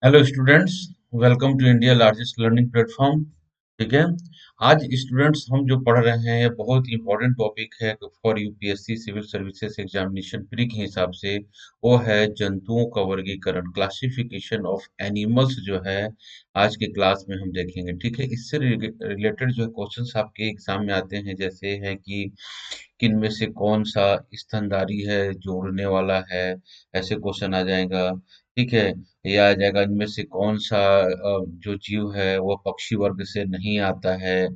Hello students, welcome to India largest learning platform. ठीक है। आज स्टूडेंट्स हम जो पढ़ रहे हैं ये बहुत इंपॉर्टेंट टॉपिक है for UPSC civil services examination pre के हिसाब से। वो है जंतुओं का वर्गीकरण, क्लासिफिकेशन ऑफ एनिमल्स जो है आज के क्लास में हम देखेंगे। ठीक है। इससे रिलेटेड जो है क्वेश्चंस आपके एग्जाम में आते हैं, जैसे है कि किन में से कौन सा स्तनधारी है जो उड़ने वाला है, ऐसे क्वेश्चन आ जाएगा। ठीक है। ये आ जाएगा इनमें से कौन सा जो जीव है वो पक्षी वर्ग से नहीं आता है।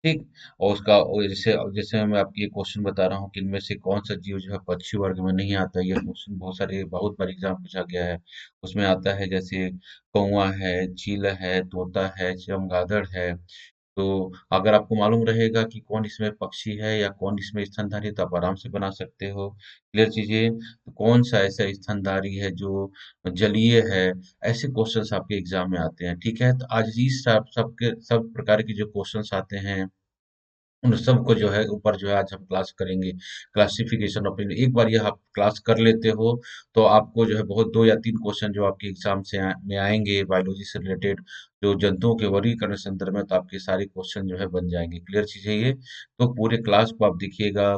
ठीक। और उसका जैसे जैसे मैं आपको ये क्वेश्चन बता रहा हूँ कि इनमें से कौन सा जीव जो है पक्षी वर्ग में नहीं आता। ये क्वेश्चन बहुत बार एग्जाम पूछा गया है। उसमें आता है जैसे कौवा है, चील है, तोता है, चमगादड़ है। तो अगर आपको मालूम रहेगा कि कौन इसमें पक्षी है या कौन इसमें स्तनधारी है तो आप आराम से बना सकते हो। क्लियर चीजें। तो कौन सा ऐसा स्तनधारी है जो जलीय है, ऐसे क्वेश्चंस आपके एग्जाम में आते हैं। ठीक है। तो आज इस सब प्रकार के जो क्वेश्चंस आते हैं उन सबको जो है ऊपर जो है आज हम क्लास करेंगे। क्लासिफिकेशन ऑफ, एक बार यह आप क्लास कर लेते हो तो आपको जो है बहुत दो या तीन क्वेश्चन जो आपके एग्जाम में आएंगे बायोलॉजी से रिलेटेड, जो जंतुओं के वर्गीकरण के संदर्भ में, तो आपके सारे क्वेश्चन जो है बन जाएंगे। क्लियर चीज है ये। तो पूरे क्लास को आप देखिएगा,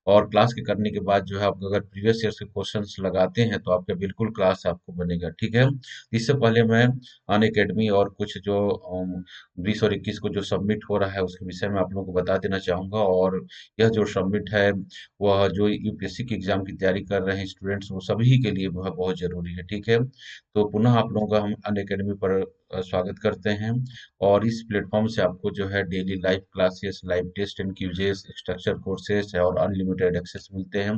और क्लास के करने के बाद जो है आप अगर प्रीवियस ईयर के क्वेश्चंस लगाते हैं तो आपका बिल्कुल क्लास आपको बनेगा। ठीक है। इससे पहले मैं अन अकेडमी और कुछ जो 20 और 21 को जो सबमिट हो रहा है उसके विषय में आप लोगों को बता देना चाहूंगा। और यह जो सबमिट है वह जो यूपीएससी की एग्जाम की तैयारी कर रहे हैं स्टूडेंट्स, वो सभी के लिए वह बहुत जरूरी है। ठीक है। तो पुनः आप लोगों का हम अन अकेडमी पर स्वागत करते हैं। और इस प्लेटफॉर्म से आपको जो है daily live classes, live test and quizzes, structure courses और अनलिमिटेड एक्सेस मिलते हैं।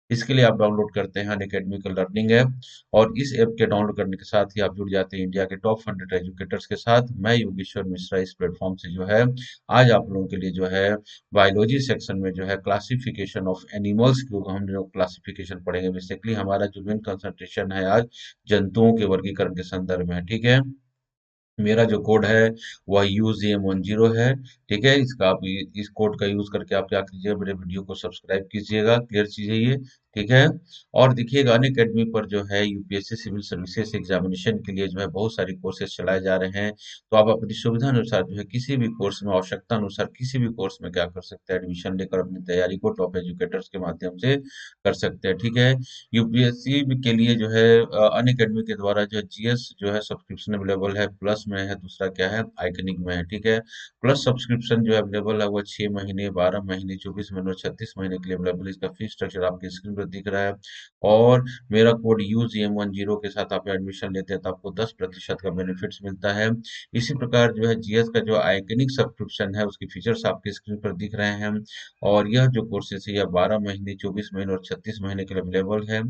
इसके लिए आप डाउनलोड करते हैं अन अकेडमी का लर्निंग ऐप। और इस ऐप के डाउनलोड करने के साथ ही आप जुड़ जाते हैं इंडिया के टॉप 100 एजुकेटर्स के साथ। मैं योगेश्वर मिश्रा इस प्लेटफॉर्म से जो है आज आप लोगों के लिए जो है बायोलॉजी सेक्शन में जो है क्लासिफिकेशन ऑफ एनिमल्स को हम जो क्लासिफिकेशन पढ़ेंगे। बेसिकली हमारा जो मेन कंसंट्रेशन है आज जंतुओं के वर्गीकरण के संदर्भ में है। ठीक है। मेरा जो कोड है वह UZM10 है। ठीक है। इसका आप इस कोड का यूज करके आप क्या कीजिए, मेरे वीडियो को सब्सक्राइब कीजिएगा। क्लियर चीज है ये। ठीक है। और देखिएगा अन अकेडमी पर जो है यूपीएससी सिविल सर्विसेज एग्जामिनेशन के लिए जो है बहुत सारे कोर्सेज चलाए जा रहे हैं। तो आप अपनी सुविधा अनुसार जो है किसी भी कोर्स में, आवश्यकता अनुसार किसी भी कोर्स में क्या कर सकते हैं, एडमिशन लेकर अपनी तैयारी को टॉप एजुकेटर्स के माध्यम से कर सकते हैं। ठीक है। यूपीएससी के लिए जो है अन अकेडमी के द्वारा जो है जीएस जो है सब्सक्रिप्शन अवेलेबल है, प्लस में है, दूसरा क्या है आइकनिक में है। ठीक है। प्लस सब्सक्रिप्शन जो है अवेलेबल है वो 6 महीने, 12 महीने, 24 महीने और 36 महीने के लिए अवेलेबल है। इसका फीस स्ट्रक्चर आपकी स्क्रीन पर दिख रहा है। और मेरा कोड UGM10 के साथ आप एडमिशन लेते हैं तो आपको 10% का बेनिफिट्स मिलता है। इसी प्रकार जो है जीएस का जो आइकनिक सब्सक्रिप्शन है उसके फीचर्स आपकी स्क्रीन पर दिख रहे हैं। और यह जो कोर्सेज है यह 12 महीने, 24 महीने और 36 महीने के लिए अवेलेबल है।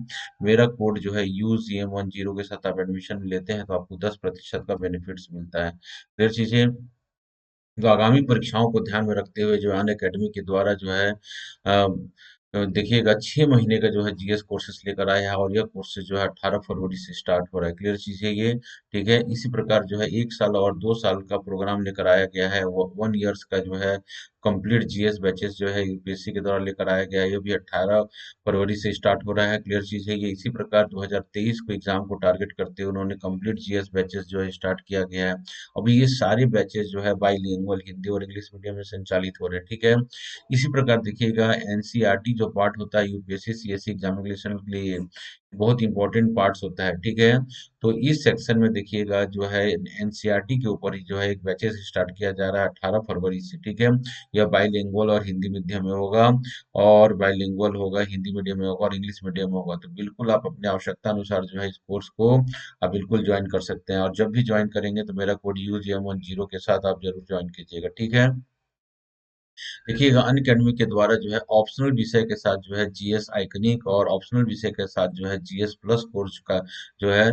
मेरा कोड जो है UGM10 के साथ आप एडमिशन लेते हैं तो आपको 10% का बेनिफिट्स मिलता है। फिर चीजें जो आगामी परीक्षाओं को ध्यान में रखते हुए जो अन अकेडमी के द्वारा जो है देखिएगा 6 महीने का जो है जीएस कोर्सेज लेकर आया है। और यह कोर्सेज जो है 18 फरवरी से स्टार्ट हो रहा है। क्लियर चीज है ये। ठीक है। इसी प्रकार जो है 1 साल और 2 साल का प्रोग्राम लेकर आया गया है। वो 1 ईयर्स का जो है कंप्लीट जीएस बैचेस जो है यूपीएससी के द्वारा लेकर आया गया है। ये भी 18 फरवरी से स्टार्ट हो रहा है। क्लियर चीज है ये। इसी प्रकार 2023 को एग्जाम को टारगेट करते हुए उन्होंने कंप्लीट जीएस बैचेस जो है स्टार्ट किया गया है। अभी ये सारे बैचेस जो है बाइलिंगुअल हिंदी और इंग्लिश मीडियम में संचालित हो रहे हैं। ठीक है। इसी प्रकार देखिएगा एनसीईआरटी जो पार्ट होता है यूपीएससी सीएससी एग्जामिनेशन के लिए बहुत इंपॉर्टेंट पार्ट्स होता है। ठीक है। तो इस सेक्शन में देखिएगा जो है एनसीईआरटी के ऊपर ही जो है एक बैचेस स्टार्ट किया जा रहा है 18 फरवरी से। ठीक है। यह बाइलिंगुअल और हिंदी मीडियम में होगा, और बाइलिंगुअल होगा, हिंदी मीडियम में होगा और इंग्लिश मीडियम में होगा। तो बिल्कुल आप अपने आवश्यकता अनुसार जो है इस कोर्स को आप बिल्कुल ज्वाइन कर सकते हैं। और जब भी ज्वाइन करेंगे तो मेरा कोड UGM10 के साथ आप जरूर ज्वाइन कीजिएगा। ठीक है। देखिएगा अन अकेडमी के द्वारा जो है ऑप्शनल विषय के साथ जो है जीएस आइकनिक और ऑप्शनल विषय के साथ जो है जीएस प्लस कोर्स का जो है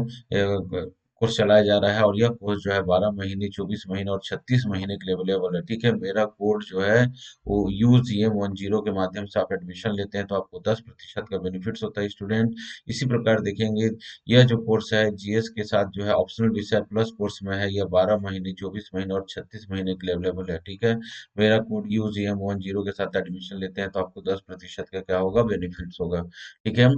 कोर्स चलाया जा रहा है। और यह कोर्स जो है 12 महीने, 24 महीने और 36 महीने के लिए अवेलेबल है। ठीक है। मेरा कोड जो है वो UGM10 के माध्यम से आप एडमिशन लेते हैं तो आपको 10% का बेनिफिट्स होता है स्टूडेंट। इसी प्रकार देखेंगे यह जो कोर्स है जीएस के साथ जो है ऑप्शनल विषय प्लस कोर्स में है, यह 12 महीने, 24 महीने और 36 महीने के लिए अवेलेबल है। ठीक है। मेरा कोड UGM10 के साथ एडमिशन लेते हैं तो आपको 10% का क्या होगा बेनिफिट्स होगा। ठीक है।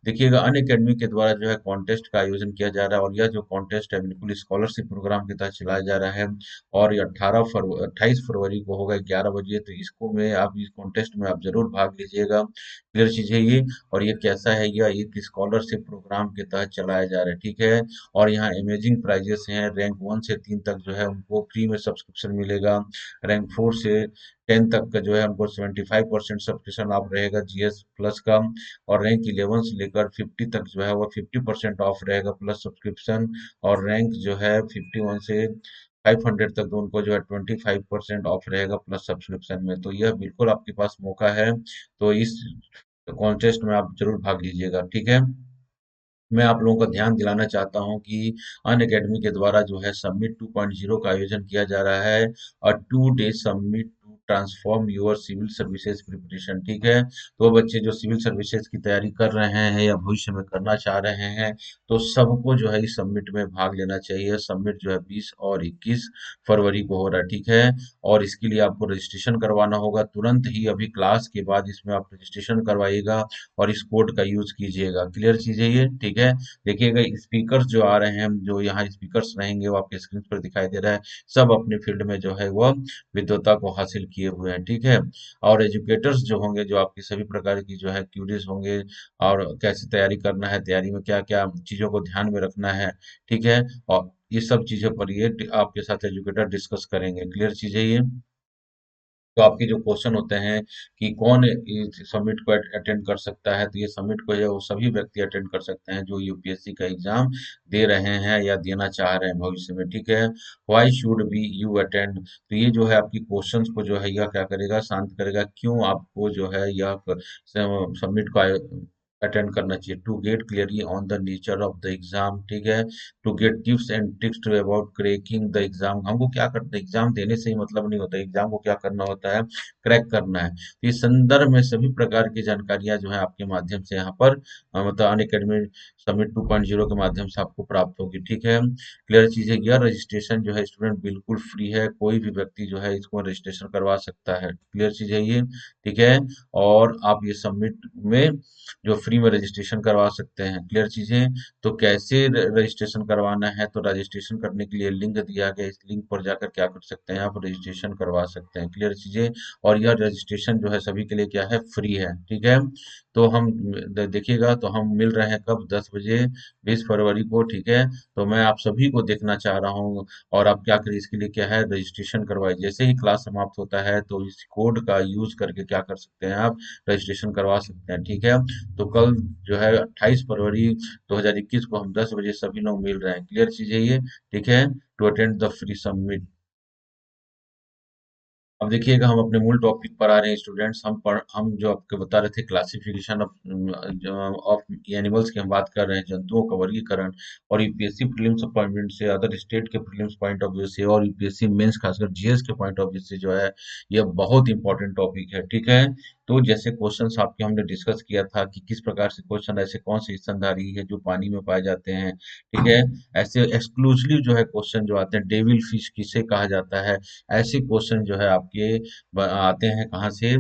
देखिएगा अन अकेडमी के द्वारा जो है कॉन्टेस्ट का आयोजन किया जा रहा है। और यह जो कॉन्टेस्ट कॉन्टेस्ट है बिल्कुल स्कॉलरशिप प्रोग्राम के तहत चलाया जा रहा है, और ये 28 फरवरी को होगा 11 बजे। तो इसको में आप इस कॉन्टेस्ट में आप जरूर भाग लीजिएगा। क्लियर चीज है ये। और ये कैसा है, यह एक स्कॉलरशिप प्रोग्राम के तहत चलाया जा रहा है, ठीक है। और यहाँ अमेजिंग प्राइजेस हैं। रैंक 1 से 3 तक जो है उनको फ्री में सब्सक्रिप्शन मिलेगा। रैंक 4 से 10 तक का जो है हमको 75% सब्सक्रिप्शन ऑफ रहेगा जीएस प्लस का। और रैंक 11 से लेकर 50 तक जो है वो 50% ऑफ रहेगा प्लस सब्सक्रिप्शन। और रैंक जो है 51 से 500 तक उनको जो है 25% ऑफ रहेगा प्लस सब्सक्रिप्शन में। तो यह बिल्कुल आपके पास मौका है। तो इस कॉन्टेस्ट में आप जरूर भाग लीजिएगा, ठीक है। मैं आप लोगों का ध्यान दिलाना चाहता हूं कि अनअकैडमी के द्वारा जो है सबमिट 2.0 का आयोजन किया जा रहा है, और 2 day summit to transform your civil services preparation, ठीक है। तो बच्चे जो सिविल सर्विसेज की तैयारी कर रहे हैं या भविष्य में करना चाह रहे हैं, तो सबको जो है इस सबमिट में भाग लेना चाहिए। सबमिट जो है 20 और 21 फरवरी को हो रहा है, ठीक है। और इसके लिए आपको रजिस्ट्रेशन करवाना होगा तुरंत ही, अभी क्लास के बाद इसमें आप रजिस्ट्रेशन करवाइएगा और इस कोड का यूज कीजिएगा। क्लियर चीज है ये, ठीक है। देखिएगा स्पीकर्स जो आ रहे हैं, जो यहाँ स्पीकर्स रहेंगे वो आपके स्क्रीन पर दिखाई दे रहा है। सब अपने फील्ड में जो है वो विद्वता को हासिल किए हुए हैं, ठीक है। और एजुकेटर्स जो होंगे, जो आपकी सभी प्रकार की जो है क्यूरीज होंगे, और कैसे तैयारी करना है, तैयारी में क्या क्या चीजों को ध्यान में रखना है, ठीक है। और ये सब चीजों पर ये आपके साथ एजुकेटर डिस्कस करेंगे। क्लियर चीज है ये। तो आपके जो क्वेश्चन होते हैं कि कौन इस समिट को अटेंड कर सकता है, तो ये समिट को जो है वो सभी व्यक्ति अटेंड कर सकते हैं जो यूपीएससी का एग्जाम दे रहे हैं या देना चाह रहे हैं भविष्य में, ठीक है। Why should be you attend, तो ये जो है आपकी क्वेश्चंस को जो है यह क्या करेगा, शांत करेगा। क्यों आपको जो है यह सबमिट को अटेंड करना चाहिए, to get clearly on the nature of the exam, ठीक है। To get tips and tricks to about cracking the exam, हमको क्या करना है, एग्जाम देने से ही मतलब नहीं होता, एग्जाम को क्या करना होता है, क्रैक करना है। तो इस संदर्भ में सभी प्रकार की जानकारियां जो है आपके माध्यम से यहाँ पर मतलब अनअकैडमी सबमिट 2.0 के माध्यम से आपको प्राप्त होगी, ठीक है। क्लियर चीज है। यह रजिस्ट्रेशन जो है स्टूडेंट बिल्कुल फ्री है, कोई भी व्यक्ति जो है इसको रजिस्ट्रेशन करवा सकता है। क्लियर चीज है ये, ठीक है। और आप ये सबमिट में जो फ्री में रजिस्ट्रेशन करवा सकते हैं। क्लियर चीजें। तो कैसे रजिस्ट्रेशन करवाना है, तो रजिस्ट्रेशन करने के लिए लिंक दिया गया, इस लिंक पर जाकर क्या कर सकते हैं, आप रजिस्ट्रेशन करवा सकते हैं। क्लियर चीजें। और यह रजिस्ट्रेशन जो है सभी के लिए क्या है, फ्री है, ठीक है। तो हम देखिएगा, तो हम मिल रहे हैं कब, 10 बजे 20 फरवरी को, ठीक है। तो मैं आप सभी को देखना चाह रहा हूँ। और आप क्या करिए, इसके लिए क्या है, रजिस्ट्रेशन करवाइए। जैसे ही क्लास समाप्त होता है तो इस कोड का यूज करके क्या कर सकते हैं, आप रजिस्ट्रेशन करवा सकते हैं, ठीक है। तो कल जो है 28 फरवरी 2021 को हम 10 बजे सभी लोग मिल रहे हैं। क्लियर चीज है ये, ठीक है। To attend the free summit. अब देखिएगा, हम अपने मूल टॉपिक पर आ रहे हैं स्टूडेंट्स। हम जो आपको बता रहे थे क्लासिफिकेशन ऑफ एनिमल्स की हम बात कर रहे हैं, जंतुओं का वर्गीकरण। और यूपीएससी प्रीलिम्स पॉइंट से, अदर स्टेट के प्रीलिम्स पॉइंट ऑफ व्यू से, और यूपीएससी मेंस खासकर जीएस के पॉइंट ऑफ व्यू से जो है यह बहुत इंपॉर्टेंट टॉपिक है, ठीक है। तो जैसे क्वेश्चंस आपके हमने डिस्कस किया था कि किस प्रकार से क्वेश्चन, ऐसे कौन से स्तनधारी है जो पानी में पाए जाते हैं, ठीक है। ऐसे एक्सक्लूसिव जो है क्वेश्चन जो आते हैं, डेविल फिश किसे कहा जाता है, ऐसे क्वेश्चन जो है आपके आते हैं कहाँ से,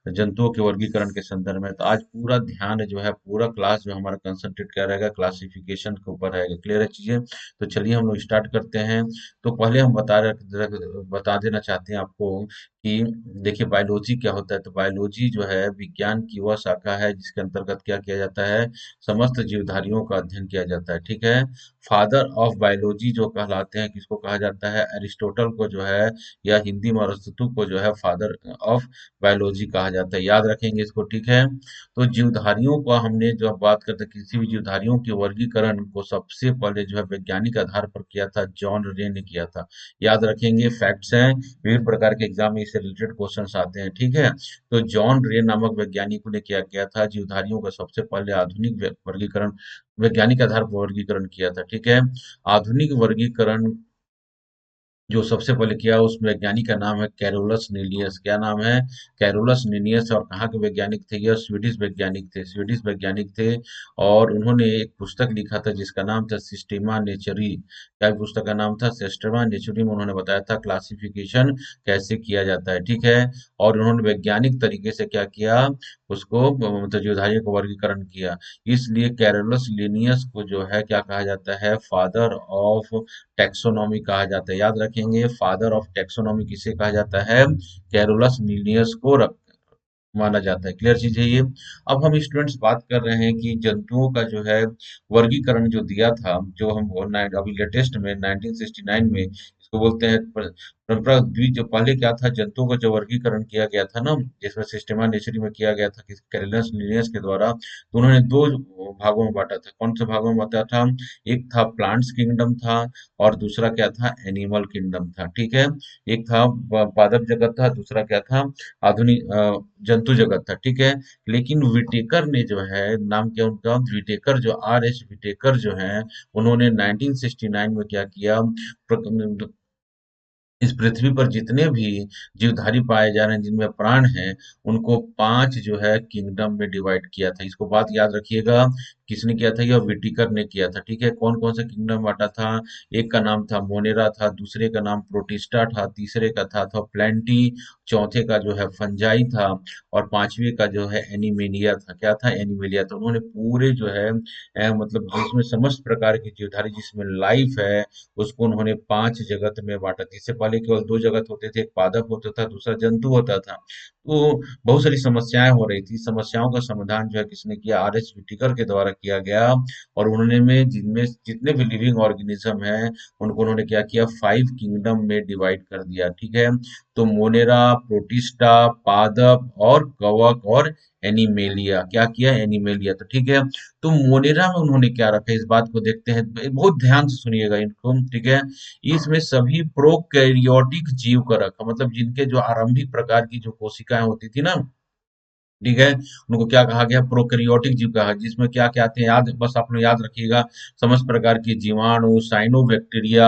जंतुओं के वर्गीकरण के संदर्भ में। तो आज पूरा ध्यान जो है, पूरा क्लास जो हमारा कंसंट्रेट क्या रहेगा, क्लासिफिकेशन के ऊपर रहेगा। क्लियर है चीजें। तो चलिए हम लोग स्टार्ट करते हैं। तो पहले हम बता देना चाहते हैं आपको कि देखिए बायोलॉजी क्या होता है। तो बायोलॉजी जो है विज्ञान की वह शाखा है जिसके अंतर्गत क्या किया जाता है, समस्त जीवधारियों का अध्ययन किया जाता है, ठीक है। फादर ऑफ बायोलॉजी जो कहलाते हैं, किसको कहा जाता है, एरिस्टोटल को जो है, या हिंदी में अरस्तु को जो है फादर ऑफ बायोलॉजी कहा जाता है। याद रखेंगे इसको, ठीक है। तो जीवधारियों का हमने जो बात करते हैं, किसी भी जीवधारियों के वर्गीकरण को सबसे पहले जो है वैज्ञानिक आधार पर किया था, जॉन रे ने किया था। याद रखेंगे, फैक्ट्स हैं, विभिन्न प्रकार के एग्जाम में इससे रिलेटेड क्वेश्चंस आते हैं, ठीक है। तो जॉन रे नामक वैज्ञानिकों ने क्या किया था, जीवधारियों का सबसे पहले आधुनिक वर्गीकरण, वैज्ञानिक आधार पर वर्गीकरण किया था, ठीक है। आधुनिक वर्गीकरण जो सबसे पहले किया उस वैज्ञानिक का नाम है कैरोलस नीलियस। क्या नाम है? कैरोलस नीलियस। और कहाँ के वैज्ञानिक थे? यह स्वीडिश वैज्ञानिक थे, स्वीडिश वैज्ञानिक थे। और उन्होंने एक पुस्तक लिखा था जिसका नाम था सिस्टेमा नेचुरी। क्या पुस्तक का नाम था? सिस्टेमा नेचुरी। में उन्होंने बताया था क्लासिफिकेशन कैसे किया जाता है, ठीक है। और उन्होंने वैज्ञानिक तरीके से क्या किया, उसको मतलब जीवधारियों का वर्गीकरण किया। इसलिए कैरोलस लिनियस को जो है क्या कहा जाता है? फादर ऑफ टैक्सोनॉमी कहा जाता है। याद रखेंगे, फादर ऑफ टैक्सोनॉमी किसे कहा जाता है? कैरोलस लीनियस को माना जाता है। क्लियर चीज है ये। अब हम स्टूडेंट्स बात कर रहे हैं कि जंतुओं का जो है वर्गीकरण जो दिया था, जो हम अभी लेटेस्ट में 1969 में इसको बोलते हैं परंपरा द्विज। जो पहले क्या था, जंतुओं का जो वर्गीकरण किया गया था ना, जिसमें सिस्टेमा नेचुरी में किया गया था कि कैरोलस लिनियस के द्वारा, तो उन्होंने दो भागों में बांटा था। कौन से भागों में बांटा था? एक था प्लांट्स किंगडम था, और दूसरा क्या था? एनिमल किंगडम था, ठीक है। एक था पादप जगत था, दूसरा क्या था? आधुनिक जंतु जगत था, ठीक है। लेकिन विटेकर ने जो है, नाम क्या उनका? विटेकर, जो R.H. विटेकर जो है, उन्होंने 1969 में क्या किया, इस पृथ्वी पर जितने भी जीवधारी पाए जा रहे हैं जिनमें प्राण है, उनको 5 जो है किंगडम में डिवाइड किया था। इसको बात याद रखिएगा, किसने किया था? यह विटिकर ने किया था, ठीक है। कौन कौन सा किंगडम बांटा था? एक का नाम था मोनेरा था, दूसरे का नाम प्रोटिस्टा था, तीसरे का था प्लेंटी, चौथे का जो है फंजाई था, और पांचवे का जो है एनिमेलिया था। क्या था? एनिमेलिया था। उन्होंने पूरे जो है मतलब जिसमें समस्त प्रकार की जीवधारी जिसमें लाइफ है, उसको उन्होंने 5 जगत में बांटा। इससे पहले केवल 2 जगत होते थे, एक पादप होता था, दूसरा जंतु होता था। तो बहुत सारी समस्याएं हो रही थी। समस्याओं का समाधान जो है किसने किया? R.H. विटिकर के द्वारा किया गया। और उन्होंने में जिनमें जितने भी लिविंग ऑर्गेनिज्म हैं, उनको उन्होंने क्या किया? 5 किंगडम में डिवाइड कर दिया, ठीक है। तो मोनेरा, प्रोटिस्टा, पादप और कवक और एनिमेलिया। क्या किया? एनिमेलिया, तो ठीक है। तो मोनेरा में उन्होंने क्या रखा, इस बात को देखते हैं, बहुत ध्यान से सुनिएगा इनको, ठीक है। इसमें सभी प्रोकैरियोटिक जीव का रखा, मतलब जिनके जो आरंभिक प्रकार की जो कोशिकाएं होती थी ना, ठीक है, उनको क्या कहा गया? प्रोकैरियोटिक जीव कहा। जिसमें क्या क्या आते हैं, याद, बस आप लोग याद रखिएगा, समस्त प्रकार के जीवाणु, साइनोबैक्टीरिया,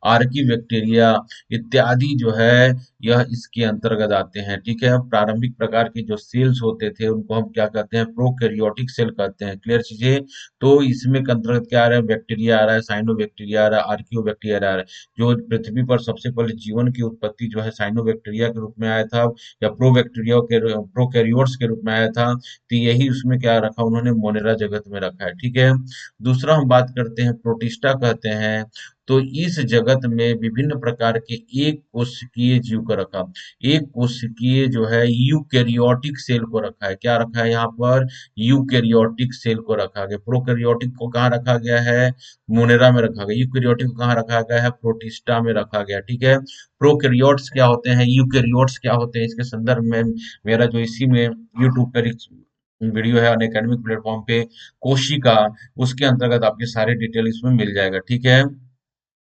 आर्की बैक्टीरिया इत्यादि जो है, यह इसके अंतर्गत आते हैं, ठीक है। प्रारंभिक प्रकार के जो सेल्स होते थे उनको हम क्या कहते हैं? प्रोकैरियोटिक सेल कहते हैं। क्लियर चीजें। तो इसमें के अंतर्गत क्या आ रहा है? बैक्टीरिया आ रहा है, साइनोबैक्टीरिया आ रहा है, आर्कियोबैक्टीरिया आ रहा है। जो पृथ्वी पर सबसे पहले जीवन की उत्पत्ति जो है साइनोबैक्टीरिया के रूप में आया था, या प्रोबैक्टीरिया के प्रोकैरियोट्स के रूप में आया था, तो यही उसमें क्या रखा उन्होंने? मोनेरा जगत में रखा है, ठीक है। दूसरा हम बात करते हैं, प्रोटिस्टा कहते हैं। तो इस जगत में विभिन्न प्रकार के एक कोशिकीय जीव को रखा। एक कोशिकीय जो है यूकैरियोटिक सेल को रखा है। क्या रखा है यहाँ पर? यूकैरियोटिक सेल को रखा गया। प्रोकैरियोटिक को कहाँ रखा गया है? मोनेरा में रखा गया। यूकैरियोटिक को कहाँ रखा गया है? प्रोटिस्टा में रखा गया, ठीक है। प्रोकैरियोट्स क्या होते हैं, यूकैरियोट्स क्या होते हैं, इसके संदर्भ में मेरा जो इसी में यूट्यूब पर एक वीडियो है अनएकेडमिक प्लेटफॉर्म पे, कोशिका, उसके अंतर्गत आपके सारे डिटेल इसमें मिल जाएगा, ठीक है।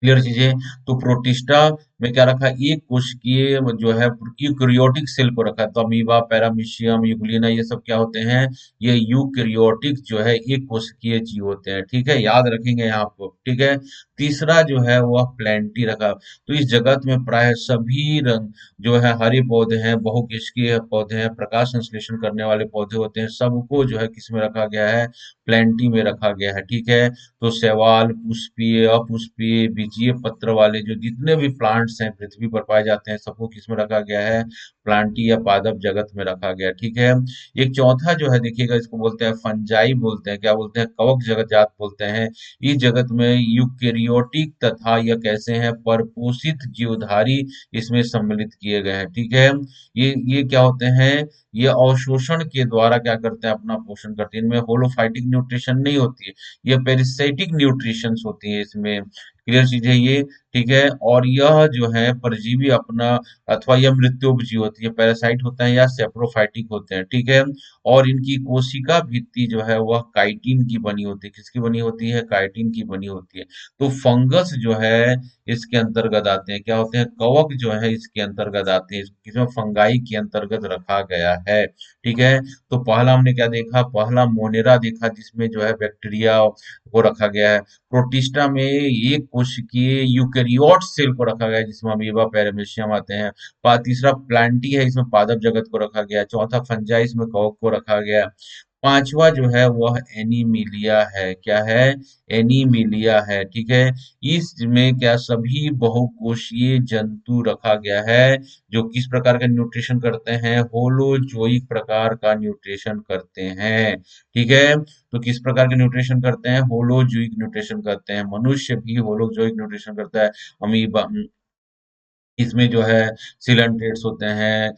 क्लियर चीजें। तो प्रोटिस्टा में क्या रखा? एक कोशिकीय जो है यूकैरियोटिक सेल को रखा है। तो अमीबा, पैरामीशियम, यूग्लिना, ये सब क्या होते हैं? ये यूकैरियोटिक जो है एक कोशिकीय जीव होते हैं, ठीक है। याद रखेंगे यहाँ पर, ठीक है। तीसरा जो है वह प्लेंटी रखा। तो इस जगत में प्राय सभी रंग जो है हरे पौधे हैं, बहुकेशकीय पौधे हैं, प्रकाश संश्लेषण करने वाले पौधे होते हैं, सबको जो है किस में रखा गया है? प्लेंटी में रखा गया है, ठीक है। तो शैवाल, पुष्पीय, अपुष्पीय, बीजीय पत्र वाले जो जितने भी प्लांट्स हैं पृथ्वी पर पाए जाते हैं, सबको किसमें रखा गया है? प्लांटी या पादप जगत में रखा गया, ठीक है। एक चौथा जो है देखिएगा, इसको बोलते हैं फंजाई, बोलते हैं, क्या बोलते हैं? कवक जगत जात बोलते हैं। इस जगत में यूकेरियोटिक तथा यह कैसे हैं? परपोषित जीवधारी इसमें सम्मिलित किए गए हैं, ठीक है। ये क्या होते हैं? ये अवशोषण के द्वारा क्या करते हैं? अपना पोषण करते हैं। इनमें होलोफाइटिक न्यूट्रिशन नहीं होती है, ये पेरिसाइटिक न्यूट्रिशंस होती है इसमें। क्लियर चीज है ये, ठीक है। और यह जो है परजीवी अपना, अथवा यह मृत्योपजीवी होती है, पैरासाइट होते हैं या सेप्रोफाइटिक होते हैं, ठीक है। और इनकी कोशिका भित्ति जो है वह काइटिन की बनी होती है। किसकी बनी होती है? काइटिन की बनी होती है। तो फंगस जो है इसके अंतर्गत आते हैं। क्या होते हैं? कवक जो है इसके अंतर्गत आते हैं। इसमें फंगाई के अंतर्गत रखा गया है। ठीक है। तो पहला हमने क्या देखा? पहला मोनेरा देखा, जिसमें जो है बैक्टीरिया को रखा गया है। प्रोटिस्टा में एक कोशिकीय यूकेरियोट सेल को रखा गया है, जिसमें अमीबा पैरामीशियम आते हैं। तीसरा प्लांटी है, इसमें पादप जगत को रखा गया है। चौथा फंजाई, इसमें कवक को रखा गया है। पांचवा जो है वह एनीमिलिया है। क्या है? एनीमिलिया है। ठीक है। इसमें क्या सभी बहुकोषीय जंतु रखा गया है, जो किस प्रकार का न्यूट्रिशन करते हैं? होलोजोइक प्रकार का न्यूट्रिशन करते हैं। ठीक है। तो किस प्रकार के न्यूट्रिशन करते हैं? होलोजोइक न्यूट्रिशन करते हैं। मनुष्य भी होलोजोइक न्यूट्रिशन करता है। अमीबा, इसमें जो है सिलेंट्रेट्स होते हैं,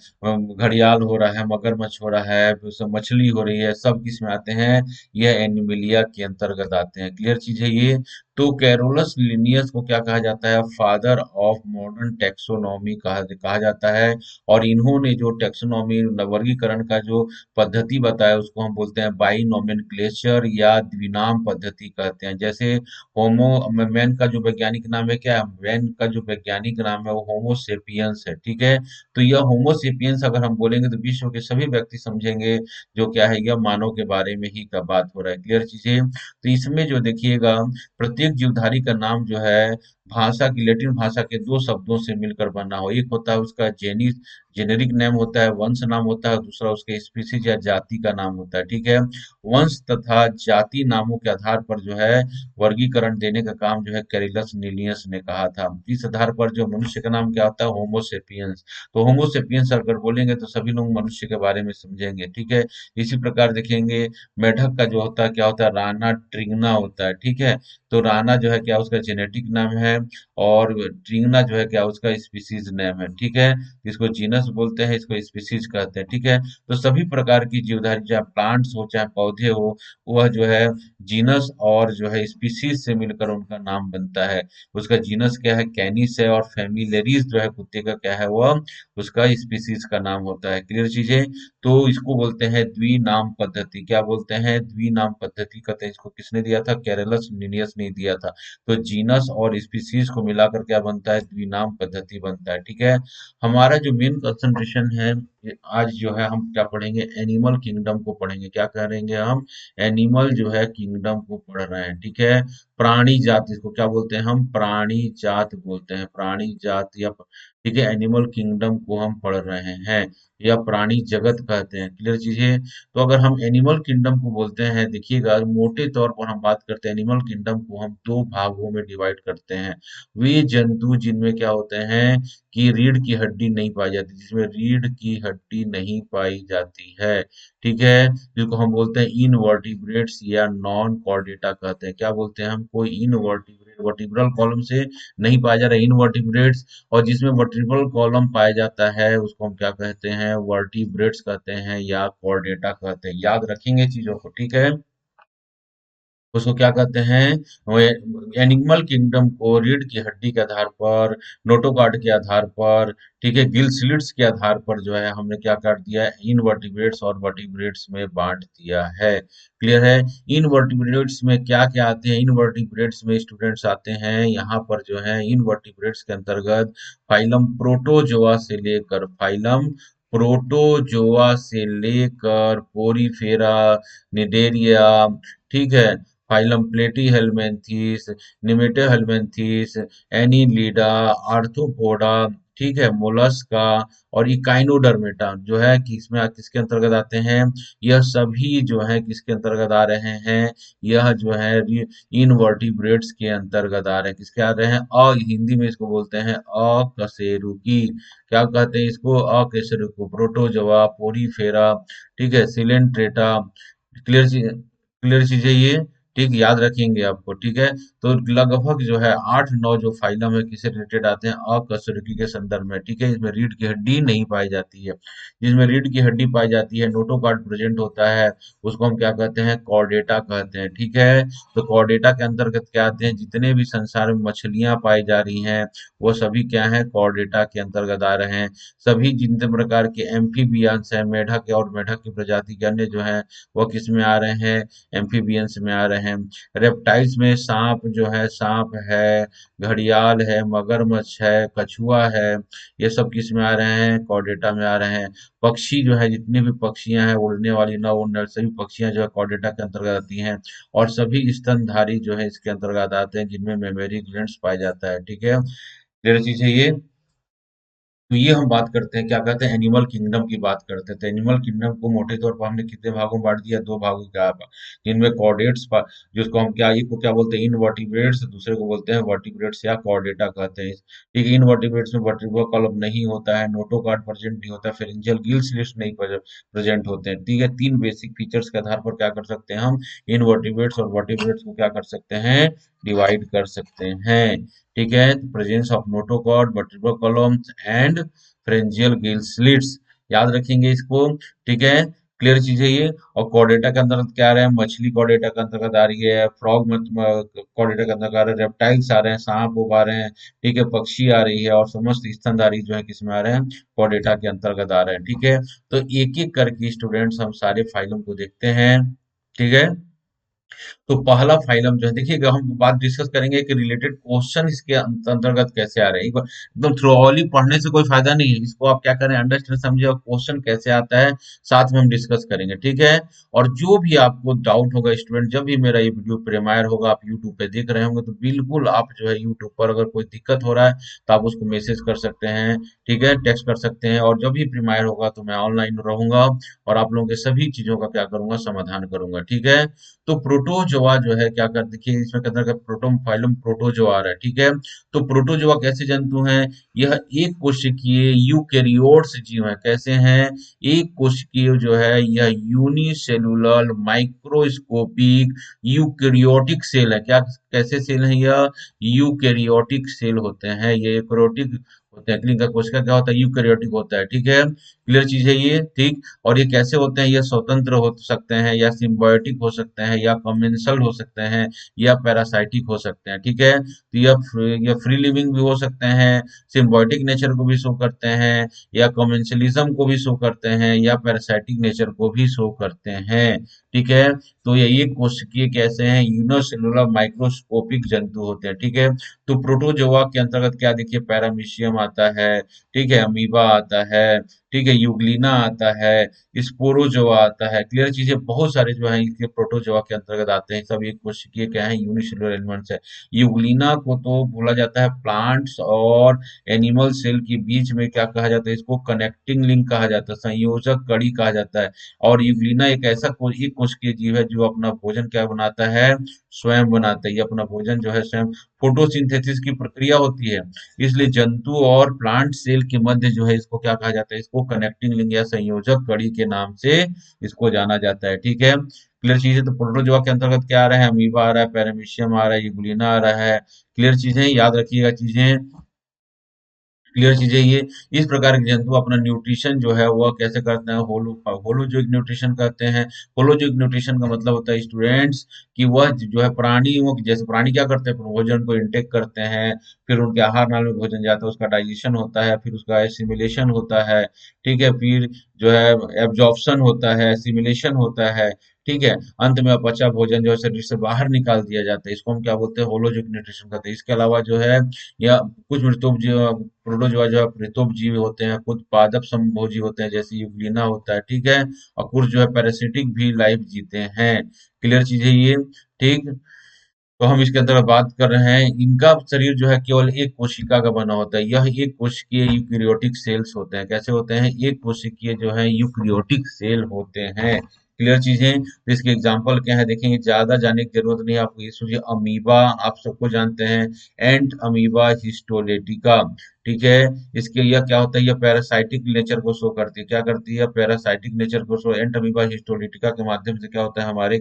घड़ियाल हो रहा है, मगरमच्छ हो रहा है, फिर सब मछली हो रही है, सब किसमें आते हैं? यह एनिमिलिया के अंतर्गत आते हैं। क्लियर चीज है ये। तो कैरोलस लिनियस को क्या कहा जाता है? फादर ऑफ मॉडर्न टेक्सोनॉमी कहा जाता है। और इन्होंने जो टेक्सोनॉमी वर्गीकरण का जो पद्धति बताया, उसको हम बोलते हैं बाइनोमेनक्लेचर या द्विनाम पद्धति कहते हैं। जैसे होमो मैन का जो वैज्ञानिक नाम है, क्या मैन का जो वैज्ञानिक नाम है वो होमो सेपियंस है। ठीक है। तो यह होमो सेपियंस अगर हम बोलेंगे तो विश्व के सभी व्यक्ति समझेंगे जो क्या है, यह मानव के बारे में ही का बात हो रहा है। क्लियर चीजें। तो इसमें जो देखिएगा, प्रत्येक जीवधारी का नाम जो है भाषा की, लैटिन भाषा के दो शब्दों से मिलकर बना हो। एक होता है उसका जेनेरिक नेम होता है, वंश नाम होता है। दूसरा उसके स्पीसीज या जाति का नाम होता है। ठीक है। वंश तथा जाति नामों के आधार पर जो है वर्गीकरण देने का काम जो है कैरिलस नीलियस ने कहा था। इस आधार पर जो मनुष्य का नाम क्या होता है? होमोसेपियंस। तो होमोसेपियंस अगर बोलेंगे तो सभी लोग मनुष्य के बारे में समझेंगे। ठीक है। इसी प्रकार देखेंगे, मेढक का जो होता है क्या होता है? राना ट्रिंगना होता है। ठीक है। तो राना जो है क्या उसका जेनेटिक नाम है, और ट्रिंगना जो है क्या उसका स्पीसीज नेम है। ठीक है। इसको जीनस बोलते हैं, इसको स्पीसीज कहते हैं। ठीक है। तो सभी प्रकार की जीवधारी, चाहे प्लांट्स हो चाहे पौधे हो, वह जो है जीनस और जो है स्पीसीज से मिलकर उनका नाम बनता है। उसका जीनस क्या है? कैनिस है। और फैमिलेरिस जो है कुत्ते का क्या है? वह उसका स्पीसीज का नाम होता है। क्लियर चीजें। तो इसको बोलते हैं द्विनाम पद्धति। क्या बोलते हैं? द्विनाम पद्धति कहते हैं। इसको किसने दिया था? कैरलस लिनियस ने दिया था। तो जीनस और स्पीसीज को मिलाकर क्या बनता है? द्विनाम पद्धति बनता है। ठीक है। हमारा जो मेन कंसंट्रेशन है, आज जो है हम क्या पढ़ेंगे? एनिमल किंगडम को पढ़ेंगे। क्या करेंगे हम? एनिमल जो है किंगडम को पढ़ रहे हैं। ठीक है। प्राणी जात, इसको क्या बोलते हैं हम? प्राणी जात बोलते हैं। प्राणी जात या ठीक है, एनिमल किंगडम को हम पढ़ रहे हैं, या प्राणी जगत कहते हैं। क्लियर चीजें। तो अगर हम एनिमल किंगडम को बोलते हैं, देखिएगा मोटे तौर पर हम बात करते हैं, एनिमल किंगडम को हम दो भागों में डिवाइड करते हैं। वे जंतु जिनमें क्या होते हैं कि रीढ़ की हड्डी नहीं पाई जाती, जिसमें रीढ़ की हड्डी नहीं पाई जाती है। ठीक है। जिनको हम बोलते हैं इनवर्टिब्रेट्स या नॉन कॉर्डेटा कहते हैं। क्या बोलते हैं हम? कोई इनवर्टिब्रेट वर्टिब्रल कॉलम से नहीं पाया जा रहा है, इनवर्टिब्रेट्स। और जिसमें वर्टिब्रल कॉलम पाया जाता है उसको हम क्या कहते हैं? वर्टिब्रेट्स कहते हैं या कॉर्डेटा कहते हैं। याद रखेंगे चीजों को। ठीक है। उसको क्या कहते हैं? वो एनिमल किंगडम को रीढ़ की हड्डी के आधार पर, नोटोकॉर्ड के आधार पर, ठीक है, गिल स्लिट्स के आधार पर जो है हमने क्या कर दिया है? इनवर्टिब्रेट्स और वर्टिब्रेट्स में बांट दिया है। क्लियर है। इनवर्टिब्रेट्स में क्या क्या आते हैं? इनवर्टिब्रेट्स में स्टूडेंट्स आते हैं यहाँ पर जो है इनवर्टिब्रेट्स के अंतर्गत फाइलम प्रोटोजोआ से लेकर पोरीफेरा, निडेरिया, ठीक है, फाइलम प्लेटीहेल्मिन्थीस, निमेटोहेल्मिन्थीस, एनीलिडा, आर्थ्रोपोडा, ठीक है, मोलस्का और इकाइनोडर्मेटा जो है कि इसमें किसके अंतर्गत आते हैं? यह सभी जो है किसके अंतर्गत आ रहे हैं? यह जो है इनवर्टिब्रेट्स के अंतर्गत आ रहे हैं। किसके आ रहे हैं? हिंदी में इसको बोलते हैं अकशेरुकी। क्या कहते हैं इसको? अकशेरुकी। प्रोटोजोआ, पोरीफेरा, ठीक है, सिलेंट्रेटा। क्लियर चीज है ये। ठीक, याद रखेंगे आपको। ठीक है। तो लगभग जो है 8-9 जो फाइलम है किससे रिलेटेड आते हैं? अकशेरुकी के संदर्भ में। ठीक है। इसमें रीढ़ की हड्डी नहीं पाई जाती है। जिसमें रीढ़ की हड्डी पाई जाती है, नोटोकॉर्ड प्रेजेंट होता है, उसको हम क्या कहते हैं? कॉर्डेटा कहते हैं। ठीक है। तो कॉर्डेटा के अंतर्गत क्या आते हैं? जितने भी संसार में मछलियां पाई जा रही हैं वो सभी क्या है? कॉर्डेटा के अंतर्गत आ रहे हैं। सभी जितने प्रकार के एम्फीबियंस हैं, मेढक और मेढक की प्रजाति के अन्य जो है, वो किस में आ रहे हैं? एम्फीबियंस में आ रहे हैं। रेप्टाइल्स में सांप जो है, सांप है, घड़ियाल है, मगरमच्छ है, कछुआ है, ये सब किस में आ रहे हैं, कॉर्डेटा में आ रहे हैं। पक्षी जो है, जितनी भी पक्षियां हैं, उड़ने वाली न उड़ने वाली सभी पक्षियां जो है कॉर्डेटा के अंतर्गत आती हैं। और सभी स्तनधारी जो है इसके अंतर्गत आते हैं, जिनमें मेमोरी ग्लैंड्स पाया जाता है। ठीक है, क्लियर चीज है ये। तो ये हम बात करते हैं, क्या कहते हैं, एनिमल किंगडम की बात करते हैं। तो एनिमल किंगडम को मोटे तौर पर हमने कितने भागों में बांट दिया, दो भागों का, जिनमें कॉर्डेट्स, जिसको हम क्या, एक को क्या बोलते हैं, इनवर्टिब्रेट्स, दूसरे को बोलते हैं वर्टिब्रेट्स या कॉर्डेटा कहते हैं। ठीक है, इनवर्टिब्रेट्स में वर्टिब्रल कॉलम नहीं होता है, नोटोकॉर्ड प्रेजेंट नहीं होता, फेरेंजियल गिल्स लिस्ट नहीं प्रेजेंट होते हैं। ठीक है, तीन बेसिक फीचर्स के आधार पर क्या कर सकते हैं हम, इनवर्टिब्रेट्स और वर्टिब्रेट्स को क्या कर सकते हैं, डिवाइड कर सकते हैं। ठीक है, presence of notochord, vertebral columns and फ्रेंजियल gill slits, याद रखेंगे इसको। ठीक है, क्लियर चीज है ये। और कॉर्डेटा के अंतर्गत क्या आ रहा है, मछली कॉर्डेटा के अंतर्गत आ रही है, फ्रॉग कॉर्डेटा के अंतर्गत आ रहे हैं, रेप्टाइल्स आ रहे हैं, सांप आ रहे हैं। ठीक है, पक्षी आ रही है, और समस्त स्तनधारी जो है किसमें आ रहे हैं, कॉर्डेटा के अंतर्गत आ रहे हैं। ठीक है, तो एक एक करके स्टूडेंट्स हम सारे फाइलों को देखते हैं। ठीक है, तो पहला फाइलम जो है, देखिएगा हम बात डिस्कस करेंगे कि रिलेटेड क्वेश्चन इसके अंतर्गत कैसे आ रहे हैं। एक बार एकदम थ्रोअली पढ़ने से कोई फायदा नहीं है, इसको आप क्या करें, अंडरस्टैंड समझे, और क्वेश्चन कैसे आता है साथ में हम डिस्कस करेंगे। ठीक है, और जो भी आपको डाउट होगा स्टूडेंट, जब भी मेरा ये वीडियो प्रीमायर होगा, आप यूट्यूब पे देख रहे होंगे, तो बिल्कुल आप जो है यूट्यूब पर अगर कोई दिक्कत हो रहा है तो आप उसको मैसेज कर सकते हैं। ठीक है, टेक्स्ट कर सकते हैं, और जब भी प्रीमायर होगा तो मैं ऑनलाइन रहूंगा और आप लोगों के सभी चीजों का क्या करूंगा, समाधान करूंगा। ठीक है, तो प्रोटोजोआ जो है क्या कर, देखिए इसमें कहता है प्रोटोम फाइलम प्रोटोजोआ आ रहा है। ठीक है, तो प्रोटोजोआ कैसे जंतु हैं, यह एक कोशिकीय यूकेरियोट्स जीव हैं। कैसे हैं, एक कोशिकीय जो है, यह यूनिसेलुलर माइक्रोस्कोपिक यूकेरियोटिक सेल है। क्या, कैसे सेल है यह, यूकेरियोटिक सेल होते हैं, ये यूकेरियोटिक होते हैं। क्लिनिकल कोशिका क्या होता है, यूकेरियोटिक होता है। ठीक है, क्लियर चीज है ये। ठीक, और ये कैसे होते हैं, ये स्वतंत्र हो सकते हैं, या सिम्बायोटिक हो सकते हैं, या कमेंसल हो सकते हैं, या पैरासाइटिक हो सकते हैं। ठीक है, तो यह फ्री लिविंग भी हो सकते हैं, सिम्बायोटिक नेचर को भी शो करते हैं, या कमेंसलिज्म को भी शो करते हैं, या पैरासाइटिक नेचर को भी शो करते हैं। ठीक है, तो ये एक कोशिकीय कैसे हैं, यूनिसेलुलर माइक्रोस्कोपिक जंतु होते हैं। ठीक है, तो प्रोटोजोआ के अंतर्गत क्या, देखिए पैरामीशियम आता है, ठीक है, अमीबा आता है, ठीक है, यूग्लिना आता है, स्पोरोजोआ आता है। क्लियर चीजें, बहुत सारे जो है इसके प्रोटोजोआ के अंतर्गत आते हैं। सब एक कोशिकीय क्या है, यूनिसेलुलर एलिमेंट्स है। यूग्लिना को तो बोला जाता है प्लांट्स और एनिमल सेल के बीच में क्या कहा जाता है, इसको कनेक्टिंग लिंक कहा जाता है, संयोजक कड़ी कहा जाता है। और यूग्लिना एक ऐसा एक कोशिकीय जीव है जो अपना भोजन क्या बनाता है, स्वयं बनाता है। ये अपना भोजन जो है स्वयं, फोटोसिंथेसिस की प्रक्रिया होती है, इसलिए जंतु और प्लांट सेल के मध्य जो है इसको क्या कहा जाता है, इसको कनेक्टिंग लिंक या संयोजक कड़ी के नाम से इसको जाना जाता है। ठीक है, क्लियर चीज है। तो प्रोटोजोआ के अंतर्गत क्या आ रहा है, अमीबा आ रहा है, पैरामीशियम आ रहा है, यूग्लिना आ रहा है। क्लियर चीजें, याद रखिएगा चीजें, क्लियर चीजें ये। इस प्रकार के जंतु अपना न्यूट्रिशन जो है वह कैसे करते हैं, होलोजोइक न्यूट्रिशन कहते हैं। होलोजोइक न्यूट्रिशन का मतलब होता है स्टूडेंट्स कि वह जो है प्राणियों की, जैसे प्राणी क्या करते हैं, भोजन को इंटेक करते हैं, फिर उनके आहार नाल में भोजन जाता है, उसका डाइजेशन होता है, फिर उसका एसिमिलेशन होता है। ठीक है, फिर जो है एब्जॉर्प्शन होता है, एसिमिलेशन होता है। ठीक है, अंत में अपचा भोजन जो है शरीर से बाहर निकाल दिया जाता है, इसको हम क्या बोलते हैं, होलोजोइक न्यूट्रिशन कहते हैं। इसके अलावा जो है, या कुछ मृतोपजीव, प्रोटोजोआ जो है पृतोपजीवी होते हैं, कुछ पादप समभोजी होते हैं, जैसे यूग्लिना होता है। ठीक है, और कुछ जो है पैरासिटिक भी लाइफ जीते हैं। क्लियर चीज है ये। ठीक, तो हम इसके अंदर बात कर रहे हैं, इनका शरीर जो है केवल एक कोशिका का बना होता है। यह एक कोशिकीय यूकेरियोटिक सेल्स होते हैं। कैसे होते हैं, एक कोशिकीय जो है यूकेरियोटिक सेल होते हैं। क्लियर चीजें, तो इसके एग्जांपल क्या है देखेंगे, ज्यादा जाने की जरूरत नहीं है आपको, ये सोचिए अमीबा, आप सबको जानते हैं, एंट अमीबा हिस्टोलेटिका। ठीक है, इसके यह क्या होता है, यह पैरासाइटिक नेचर को शो करती है। क्या करती है, पैरासाइटिक नेचर को शो, एंट अमीबा हिस्टोलेटिका के माध्यम से क्या होता है, हमारे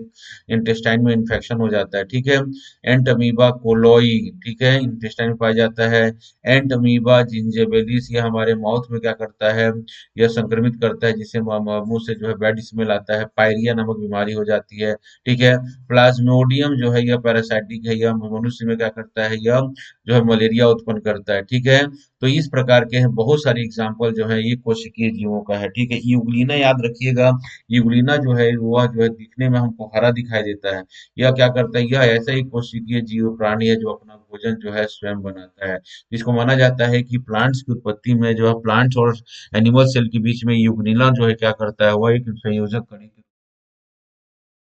इंटेस्टाइन में इन्फेक्शन हो जाता है। ठीक है, एंट अमीबा कोलोई, ठीक है, इंटेस्टाइन में पाया जाता है। एंट अमीबा जिंजेबेलिस, ये हमारे माउथ में क्या करता है, यह संक्रमित करता है, जिससे मुंह से जो है बैड स्मेल आता है, पायरिया नामक बीमारी हो जाती है। ठीक है, प्लाज्मोडियम जो है यह पैरासाइटिक है, यह मनुष्य में क्या करता है, यह जो है मलेरिया उत्पन्न करता है। ठीक है, तो इस प्रकार के हैं बहुत सारे एग्जाम्पल जो है ये कोशिकीय जीवों का है। ठीक है, यूग्लिना याद रखिएगा। यूग्लिना जो है वह जो है दिखने में हमको हरा दिखाई देता है। यह क्या करता है, यह ऐसा ही कोशिकीय जीव प्राणी है जो अपना भोजन जो है स्वयं बनाता है। इसको माना जाता है कि प्लांट्स की उत्पत्ति में जो है प्लांट्स और एनिमल सेल के बीच में यूग्लिना जो है क्या करता है, वह एक संयोजक कड़ी के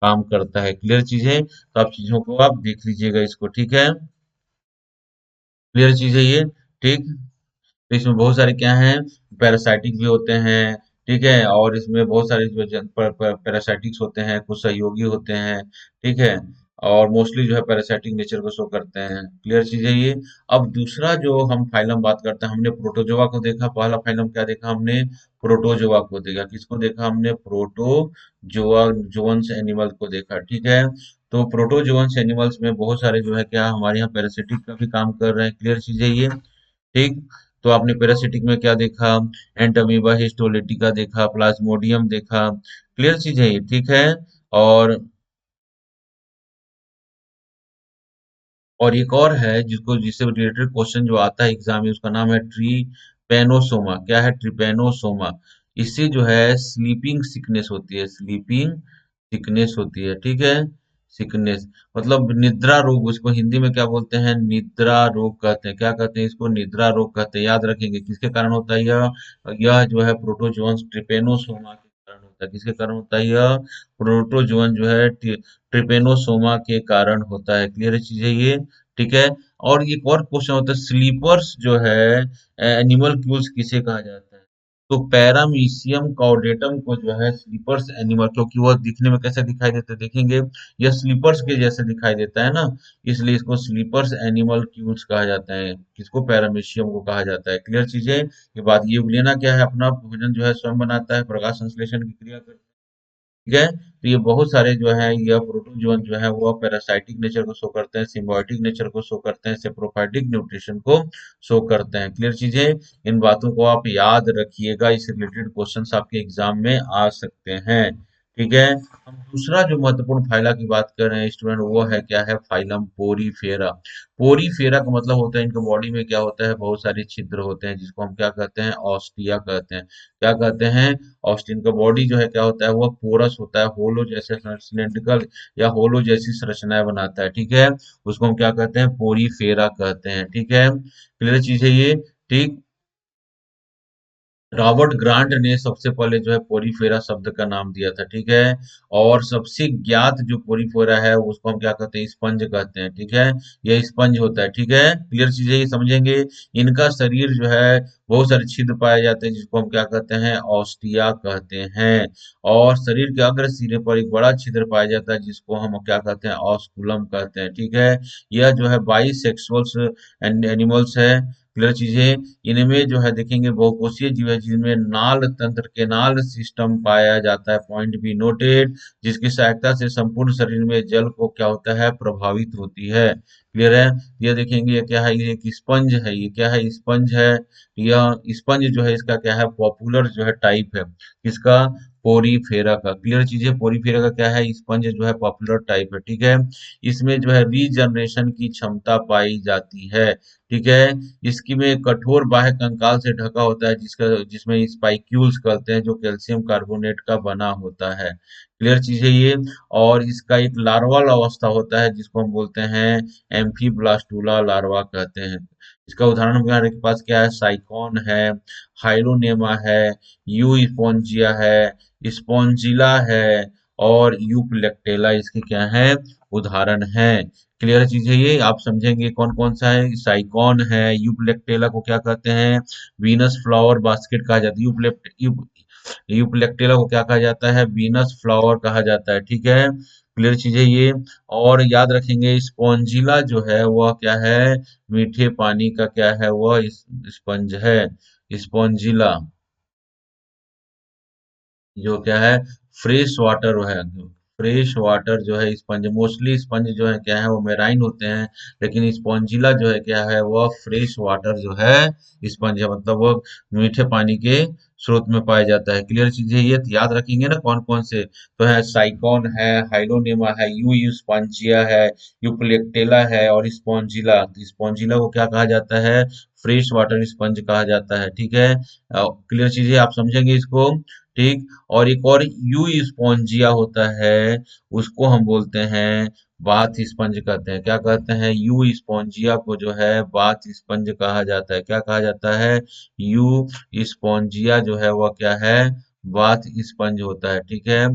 काम करता है। क्लियर चीज है, तो आप चीजों को आप देख लीजिएगा इसको। ठीक है, क्लियर चीज है ये। ठीक, तो इसमें बहुत सारे क्या हैं, पैरासाइटिक भी होते हैं। ठीक है, और इसमें बहुत सारे जो पैरासाइटिक्स होते हैं, कुछ सहयोगी होते हैं। ठीक है, और मोस्टली जो है पैरासाइटिक नेचर को शो करते हैं। क्लियर चीज है ये। अब दूसरा जो हम फाइलम बात करते हैं, हमने प्रोटोजोआ को देखा। पहला फाइलम क्या देखा हमने, प्रोटोजोआ को देखा। किसको देखा हमने, प्रोटोजोआ, जोन्स एनिमल को देखा। ठीक है, तो प्रोटोजोन्स एनिमल्स में बहुत सारे जो है क्या हमारे यहाँ पैरासिटिक का भी काम कर रहे हैं। क्लियर चीज है ये। ठीक, तो आपने पैरासिटिक में क्या देखा, एंटमीबा हिस्टोलिटिका देखा, प्लाज्मोडियम देखा। क्लियर चीज है ये। ठीक है, और एक और है जिसको जिससे रिलेटेड क्वेश्चन जो आता है एग्जाम में, उसका नाम है ट्रीपेनोसोमा। क्या है, ट्रिपेनोसोमा। इससे जो है स्लीपिंग सिकनेस होती है, स्लीपिंग सिकनेस होती है। ठीक है, सिकनेस मतलब निद्रा रोग, उसको हिंदी में क्या बोलते हैं, निद्रा रोग कहते हैं। क्या कहते हैं इसको, निद्रा रोग कहते हैं। याद रखेंगे किसके कारण होता है यह जो है प्रोटोजोन्स ट्रिपेनोसोमा के कारण होता है। किसके कारण होता है, यह प्रोटोजोन जो है ट्रिपेनोसोमा के कारण होता है। क्लियर चीज है ये। ठीक है, और एक और क्वेश्चन होता है, स्लीपर्स जो है एनिमल क्यूल्स किसे कहा जाता है। तो पैरामीशियम कॉर्डेटम को जो है स्लीपर्स एनिमल, क्योंकि वह दिखने में कैसे दिखाई देते हैं देखेंगे, यह स्लीपर्स के जैसे दिखाई देता है ना, इसलिए इसको स्लीपर्स एनिमल क्यूल्स कहा जाता है। किसको, पैरामीशियम को कहा जाता है। क्लियर चीज है ये बात। ये यूग्लिना क्या है, अपना भोजन जो है स्वयं बनाता है, प्रकाश संश्लेषण की क्रिया करता है। ठीक है, तो ये बहुत सारे जो है ये प्रोटोजोन जो है वो पैरासाइटिक नेचर को शो करते हैं, सिम्बायोटिक नेचर को शो करते हैं, सेप्रोफाइटिक न्यूट्रिशन को शो करते हैं। क्लियर चीजें, इन बातों को आप याद रखिएगा, इस रिलेटेड क्वेश्चंस आपके एग्जाम में आ सकते हैं। ठीक है, हम दूसरा जो महत्वपूर्ण फाइला की बात कर रहे हैं स्टूडेंट, वो है क्या है, फाइलम पोरीफेरा। पोरीफेरा का मतलब होता है इनके बॉडी में क्या होता है, बहुत सारे छिद्र होते हैं, जिसको हम क्या कहते हैं, ऑस्टिया कहते हैं। क्या कहते हैं, ऑस्टिन का बॉडी जो है क्या होता है, वह पोरस होता है, होलो जैसे सिलेंड्रिकल या होलो जैसी संरचनाएं बनाता है। ठीक है, उसको हम क्या कहते हैं, पोरीफेरा कहते हैं। ठीक है, क्लियर चीज है ये। ठीक, रॉबर्ट ग्रांट ने सबसे पहले जो है पोरीफेरा शब्द का नाम दिया था। ठीक है, और सबसे ज्ञात जो पोरीफेरा है उसको हम क्या कहते हैं, स्पंज कहते हैं। ठीक है, यह स्पंज होता है। ठीक है, क्लियर चीज है ये, समझेंगे। इनका शरीर जो है बहुत सारे छिद्र पाए जाते हैं, जिसको हम क्या कहते हैं, ऑस्टिया कहते हैं। और शरीर के अग्र सिरे पर एक बड़ा छिद्र पाया जाता है, जिसको हम क्या कहते हैं, ऑस्कुलम कहते हैं। ठीक है, यह जो है बाइसेक्सुअल्स एनिमल्स है। क्लियर चीजें, इनमें जो है देखेंगे बहुकोषीय जीव है, जिनमें नाल तंत्र केनाल सिस्टम पाया जाता है, पॉइंट बी नोटेड, जिसकी सहायता से संपूर्ण शरीर में जल को क्या होता है, प्रभावित होती है। क्लियर है, ये देखेंगे ये क्या है, ये एक स्पंज है। ये क्या है, स्पंज है। यह स्पंज जो है इसका क्या है, पॉपुलर जो है टाइप है, किसका, पोरीफेरा का। क्लियर चीज है, पोरीफेरा का क्या है, स्पंज जो है पॉपुलर टाइप है। ठीक है, इसमें जो है रीजनरेशन की क्षमता पाई जाती है। ठीक है, इसकी में कठोर बाह्य कंकाल से ढका होता है, जिसमें स्पाइक्यूल्स कहते हैं, जो कैल्शियम कार्बोनेट का बना होता है। क्लियर चीज है ये। और इसका एक लार्वाल अवस्था होता है, जिसको हम बोलते हैं एम्फीब्लास्टुला लार्वा कहते हैं। इसका उदाहरण हमारे पास क्या है, साइकॉन है, हाइलोनेमा है, यू स्पोंजिया है, स्पोंजिला है, और यूप्लेक्टेला इसके क्या है, उदाहरण है। क्लियर चीज है ये, आप समझेंगे कौन कौन सा है, साइकॉन है, यूप्लेक्टेला को क्या कहते हैं, वीनस फ्लावर बास्केट कहा जाता है। यूप्लेक्टेला को क्या कहा जाता है, वीनस फ्लावर कहा जाता है। ठीक है, क्लियर चीज है ये। और याद रखेंगे स्पॉन्जिला जो है वह क्या है, मीठे पानी का क्या है, वह स्पंज है, स्पॉन्जिला, जो क्या है, फ्रेश वाटर है, फ्रेश वाटर जो है स्पंज, मोस्टली स्पंज जो है क्या है वो मेराइन होते हैं, लेकिन स्पॉन्जिला जो है क्या है वह फ्रेश वाटर जो है स्पंज है, मतलब वो मीठे पानी के स्रोत में पाया जाता है। क्लियर चीजें ये तो याद रखेंगे ना कौन कौन से, तो है साइकॉन है, हाइलोनेमा है, यू स्पॉन्जिया है, यूप्लेक्टेला है और स्पॉन्जिला। तो स्पॉन्जिला को क्या कहा जाता है, फ्रेश वाटर स्पंज कहा जाता है। ठीक है, क्लियर चीजें आप समझेंगे इसको। ठीक, और एक और यू स्पॉन्जिया होता है, उसको हम बोलते हैं बाथ स्पंज कहते हैं। क्या कहते हैं, यू स्पॉन्जिया को जो है बाथ स्पंज कहा जाता है। क्या कहा जाता है, यू स्पॉन्जिया जो है वह क्या है, बाथ स्पंज होता है। ठीक है,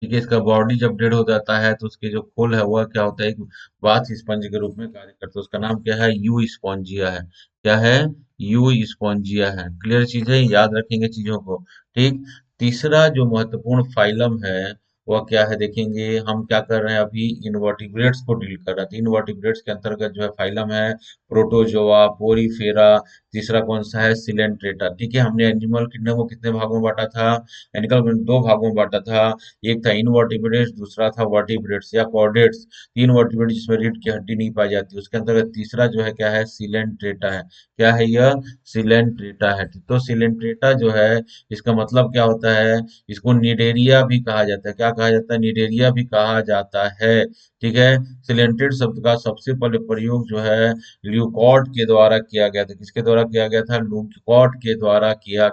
ठीक है, इसका बॉडी जब डेड हो जाता है तो उसके जो खोल है वह क्या होता है, एक बाथ स्पंज के रूप में कार्य करता है। उसका नाम क्या है, यू स्पॉन्जिया है। क्या है, यू स्पॉन्जिया है। क्लियर चीज है, याद रखेंगे चीजों को। ठीक, तीसरा जो महत्वपूर्ण फाइलम है वह क्या है, देखेंगे हम क्या कर रहे हैं अभी, इनवर्टिब्रेट्स को डील कर रहे हैं। तो इनवर्टिब्रेट्स के अंतर्गत जो है फाइलम है प्रोटोजोआ, पोरीफेरा, तीसरा कौन सा है, सिलेंट्रेटा। ठीक है, हमने एनिमल किंगडम को कितने भागों में बांटा था, एनिमल किंगडम दो भागों में बांटा था। एक था इनवर्टिब्रेट्स, दूसरा था वर्टिब्रेट्स या कॉर्डेट्स। तीन वर्टिब्रेट जिसमें रीढ़ की हड्डी नहीं पाई जाती, उसके अंतर्गत तीसरा जो है क्या है, सिलेंट्रेटा है। क्या है यह, सिलेंट्रेटा है। तो सिलेंट्रेटा जो है इसका मतलब क्या होता है, इसको निडेरिया भी कहा जाता है। क्या कहा जाता है, निडेरिया भी कहा जाता है। ठीक है, सिलेंट्रेट शब्द का सबसे पहले प्रयोग जो है ल्यूकॉर्ट के द्वारा किया गया था। किसके द्वारा किया गया था, ल्यूकॉर्ट के द्वारा किया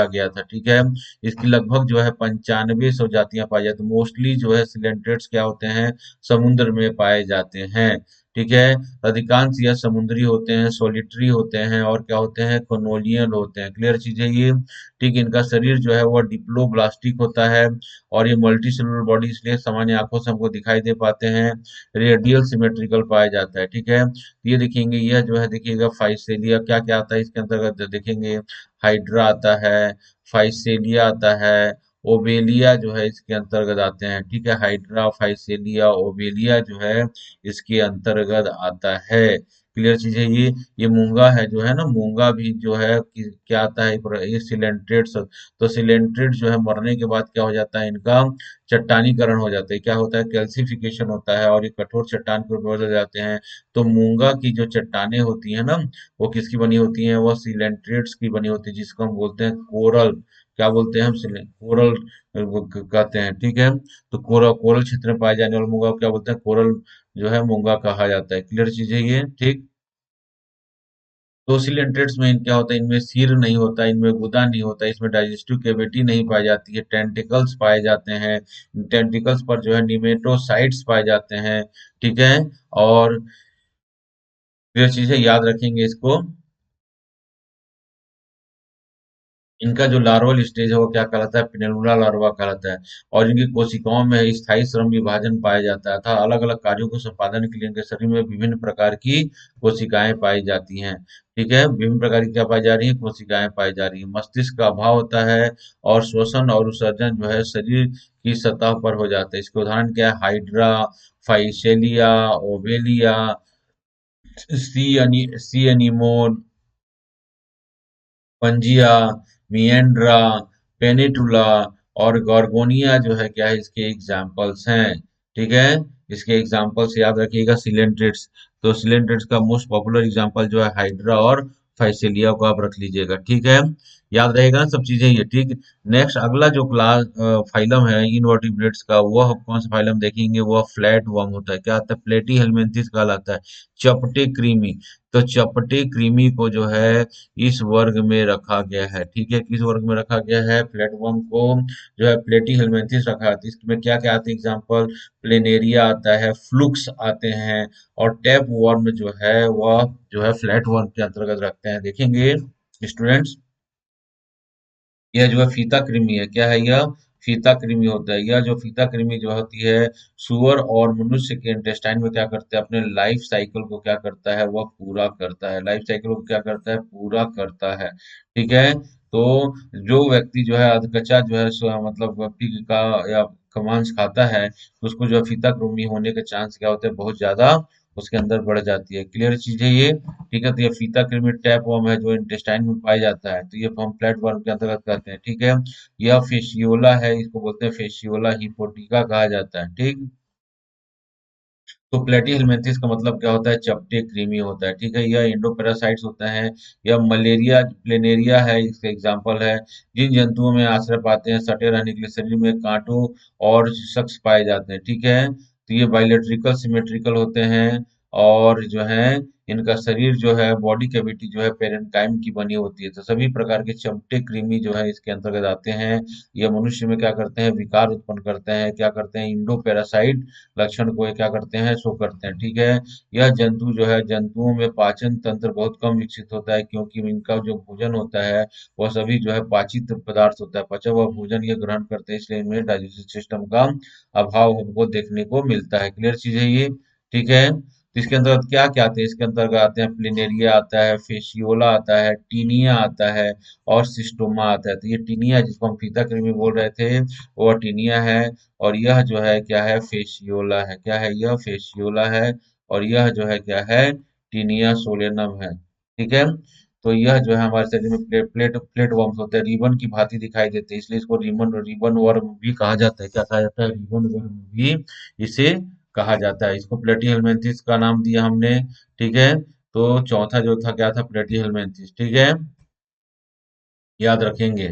गया था। ठीक है, इसकी लगभग जो है 9500 जातियां पाई जाती हैं। मोस्टली जो है सिलेंट्रेट्स क्या होते हैं, समुद्र में पाए जाते हैं। ठीक है, अधिकांश यह समुद्री होते हैं, सोलिटरी होते हैं और क्या होते हैं, कोनोलियन होते हैं। क्लियर चीज है ये। ठीक, इनका शरीर जो है वह डिप्लोब्लास्टिक होता है और ये मल्टी सेलुलर बॉडी इसलिए सामान्य आंखों से हमको दिखाई दे पाते हैं। रेडियल सिमेट्रिकल पाया जाता है। ठीक है, ये देखेंगे, यह जो है देखिएगा फाइसेलिया, क्या क्या आता है इसके अंतर्गत देखेंगे, हाइड्रा आता है, फाइसेलिया आता है, ओबेलिया जो है इसके अंतर्गत आते हैं। ठीक है, हाइड्रा, फाइसेलिया, ओबेलिया जो है इसके अंतर्गत आता है। क्लियर चीज है ये मूंगा है जो है ना, मूंगा भी जो है क्या आता है, ये सिलेंट्रेट्स। तो सिलेंट्रेट जो है मरने के बाद क्या हो जाता है, इनका चट्टानीकरण हो जाता है। क्या होता है, कैल्सिफिकेशन होता है और ये कठोर चट्टान के रूप में बदल जाते हैं। तो मूंगा की जो चट्टानें होती है ना, वो किसकी बनी होती हैं, वो सिलेंट्रेट्स की बनी होती है, जिसको हम बोलते हैं कोरल। क्या बोलते हैं हम, कोरल कहते हैं। ठीक है, तो कोरल कोरल क्षेत्र में पाए जाने वाले मूंगा को क्या बोलते हैं, कोरल जो है मूंगा कहा जाता है। क्लियर चीज है ये। ठीक, तो सिलेंट्रेट्स में क्या होता है, इनमें सिर नहीं होता, इनमें गुदा नहीं होता, इसमें डाइजेस्टिव कैविटी नहीं पाई जाती है, टेंटिकल्स पाए जाते हैं। टेंटिकल्स पर जो है निमेटोसाइट्स पाए जाते हैं। ठीक है, और ये चीजें याद रखेंगे इसको। इनका जो लार्वल स्टेज है वो क्या कहलाता है, पिनेलुला लार्वा कहलाता है। और इनकी कोशिकाओं में स्थायी श्रम विभाजन पाया जाता है था। अलग अलग कार्यों को संपादन के लिए इनके शरीर में विभिन्न प्रकार की कोशिकाएं पाई जाती हैं। ठीक है, विभिन्न प्रकार की क्या पाई जा रही है, कोशिकाएं पाई जा रही है। मस्तिष्क का अभाव होता है और श्वसन और उत्सर्जन जो है शरीर की सतह पर हो जाता है। इसके उदाहरण क्या है, हाइड्रा, फाइसेलिया, ओवेलिया, सी एनीमोन, पंजिया, मिएंड्रा, पेनिटुला और गॉर्गोनिया जो है क्या है, इसके एग्जाम्पल्स हैं। ठीक है, इसके एग्जाम्पल्स याद रखिएगा, सिलेंट्रेट्स। तो सिलेंट्रेट्स का मोस्ट पॉपुलर एग्जाम्पल जो है हाइड्रा और फाइसेलिया को आप रख लीजिएगा। ठीक है, याद रहेगा ना सब चीजें ये। ठीक, नेक्स्ट अगला जो क्लास फाइलम है इनवर्टिब्रेट्स का, वह कौन सा फाइलम देखेंगे, वह फ्लैट वर्म होता है। क्या आता है, प्लेटी हेलमिंथिस कहलाता है, चपटे कृमि। तो चपटे कृमि को जो है इस वर्ग में रखा गया है। ठीक है, किस वर्ग में रखा गया है, प्लेटफॉर्म को जो है प्लेटी हेलमिंथिस रखा है। तो इसमें क्या क्या आते हैं एग्जांपल, प्लेनेरिया आता है, फ्लुक्स आते हैं और टैप वर्म जो है वह जो है फ्लैट वर्म के अंतर्गत रखते हैं। देखेंगे स्टूडेंट्स, यह जो है फीता कृमि है। क्या है यह, फीता कृमि होता है। यह जो फीता कृमि जो होती है, सुअर और मनुष्य के इंटेस्टाइन में क्या करता है, अपने लाइफ साइकिल को क्या करता है, वह पूरा करता है। लाइफ साइकिल को क्या करता है, पूरा करता है। ठीक है, तो जो व्यक्ति जो है अधकच्चा जो है मतलब pig का या का मांस खाता है, तो उसको जो है फीता कृमि होने के चांस क्या होते हैं, बहुत ज्यादा उसके अंदर बढ़ जाती है। क्लियर चीज है ये, ठीक है। तो ये फीता कृमि टैप वर्म है जो इंटेस्टाइन में पाया जाता है, तो ये हम फ्लैट वर्म के अंतर्गत कहते हैं, ठीक है। यह फेशियोला है, इसको बोलते हैं फेशियोला हिपोटिका कहा जाता है, ठीक। तो प्लेटिहेलमिंथेस का मतलब क्या होता है? चपटे कृमि होता है, ठीक है। यह इंडोपेरासाइट्स होते हैं। यह मलेरिया प्लेनेरिया है, इसका एग्जाम्पल है। जिन जंतुओं में आश्रय पाते हैं, सटे रहने के लिए शरीर में कांटों और सक्स पाए जाते हैं, ठीक है। तो ये बाइलेट्रिकल सिमेट्रिकल होते हैं, और जो है इनका शरीर जो है, बॉडी कैविटी जो है पेरेन्काइम की बनी होती है। तो सभी प्रकार के चपटे कृमि जो है इसके अंतर्गत आते हैं। यह मनुष्य में क्या करते हैं? विकार उत्पन्न करते हैं, क्या करते हैं? इंडो पैरासाइट लक्षण को ये क्या करते हैं? शो करते हैं, ठीक है। यह जंतु जो है, जंतुओं में पाचन तंत्र बहुत कम विकसित होता है, क्योंकि इनका जो भोजन होता है वह सभी जो है पाचित पदार्थ होता है, पचा हुआ भोजन ये ग्रहण करते हैं, इसलिए इनमें डाइजेस्टिव सिस्टम का अभाव हमको देखने को मिलता है। क्लियर चीज है ये, ठीक है। तो इसके अंतर्गत क्या क्या आते हैं? इसके अंतर्गत आते हैं प्लिनेरिया आता है, फेशियोला आता है, टीनिया आता है, और सिस्टोमा आता है। तो ये टीनिया जिसको हम फीता कृमि बोल रहे थे, वो टीनिया है। और यह जो है क्या है? फेशियोला है। क्या है? यह फेशियोला है। और यह जो है क्या है? टीनिया सोलेनम है, ठीक है। तो यह जो है हमारे शरीर में प्लेट वर्म्स होते हैं, रिबन की भांति दिखाई देते हैं, इसलिए इसको रिबन रिबन वर्म भी कहा जाता है। क्या कहा जाता है? रिबन वर्म भी इसे कहा जाता है। इसको प्लेटीहेलमिन्थेस का नाम दिया हमने, ठीक है। तो चौथा जो था क्या था? प्लेटीहेलमिन्थेस, ठीक है, याद रखेंगे,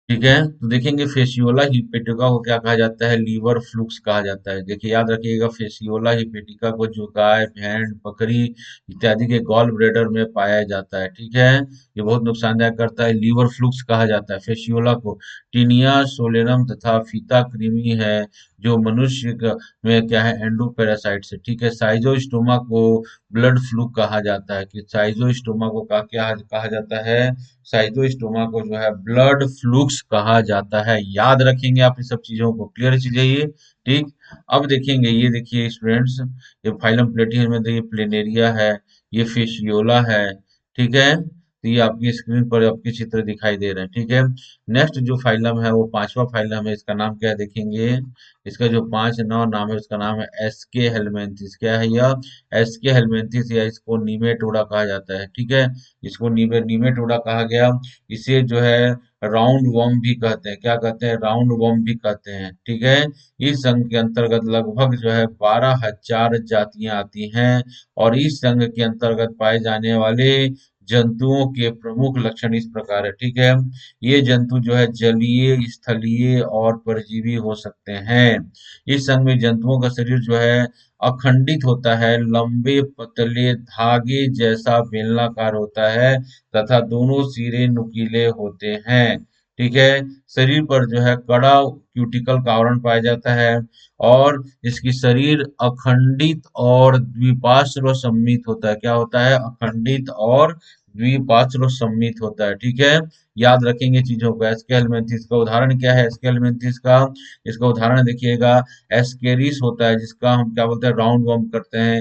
ठीक है। तो देखेंगे फेसियोला हिपेटिका को क्या कहा जाता है? लीवर फ्लूक्स कहा जाता है। देखिए याद रखिएगा, फेसियोला हिपेटिका को जो गाय, भेड़, बकरी इत्यादि के गॉल ब्लेडर में पाया जाता है, ठीक है। ये बहुत नुकसानदायक करता है। लीवर फ्लूक्स कहा जाता है फेसियोला को। टीनिया सोलेनम तथा फीता कृमि है जो मनुष्य में क्या है? एंडोपेरासाइट्स है, ठीक है। साइजोस्टोमा को ब्लड फ्लू कहा जाता है, कि साइजोस्टोमा को क्या कहा जाता है? साइटोस्टोमा को जो है ब्लड फ्लूक्स कहा जाता है। याद रखेंगे आप इस सब चीजों को। क्लियर चीज है ये, ठीक। अब देखेंगे, ये देखिए स्टूडेंट्स, ये फाइलम प्लेटिहेल्मिन्थेस में देखिए प्लेनेरिया है, ये फिशियोला है, ठीक है। तो ये आपकी स्क्रीन पर आपके चित्र दिखाई दे रहे हैं, ठीक है। नेक्स्ट जो फाइलम है वो पांचवा फाइलम है, इसका नाम क्या है देखेंगे। इसका जो पांच नौ नाम है उसका नाम है एसके हेलमेंथिस। क्या है यह? एसके हेलमेंथिस, या इसको नीमेटोडा कहा जाता है, ठीक है। इसको नीमेटोडा कहा गया। इसे जो है राउंड वर्म भी कहते हैं। क्या कहते हैं? राउंड वर्म भी कहते हैं, ठीक है। इस संघ के अंतर्गत लगभग जो है 12,000 जातियां आती हैं, और इस संघ के अंतर्गत पाए जाने वाले जंतुओं के प्रमुख लक्षण इस प्रकार है, ठीक है। ये जंतु जो है जलीय, स्थलीय और परजीवी हो सकते हैं। इस संघ में जंतुओं का शरीर जो है अखंडित होता है, लंबे पतले धागे जैसा बेलनाकार होता है, तथा दोनों सिरे नुकीले होते हैं, ठीक है। शरीर पर जो है कड़ा क्यूटिकल का आवरण पाया जाता है, और इसकी शरीर अखंडित और द्विपार्श्व सममित होता है। क्या होता है? अखंडित और द्विपार्श्व सममित होता है, ठीक है। याद रखेंगे चीजों को। एस्केलमेंथिस का उदाहरण क्या है? एस्केलमेंथिस का, इसका उदाहरण देखिएगा, एस्केरिस होता है जिसका हम क्या बोलते हैं? राउंड वर्म करते हैं।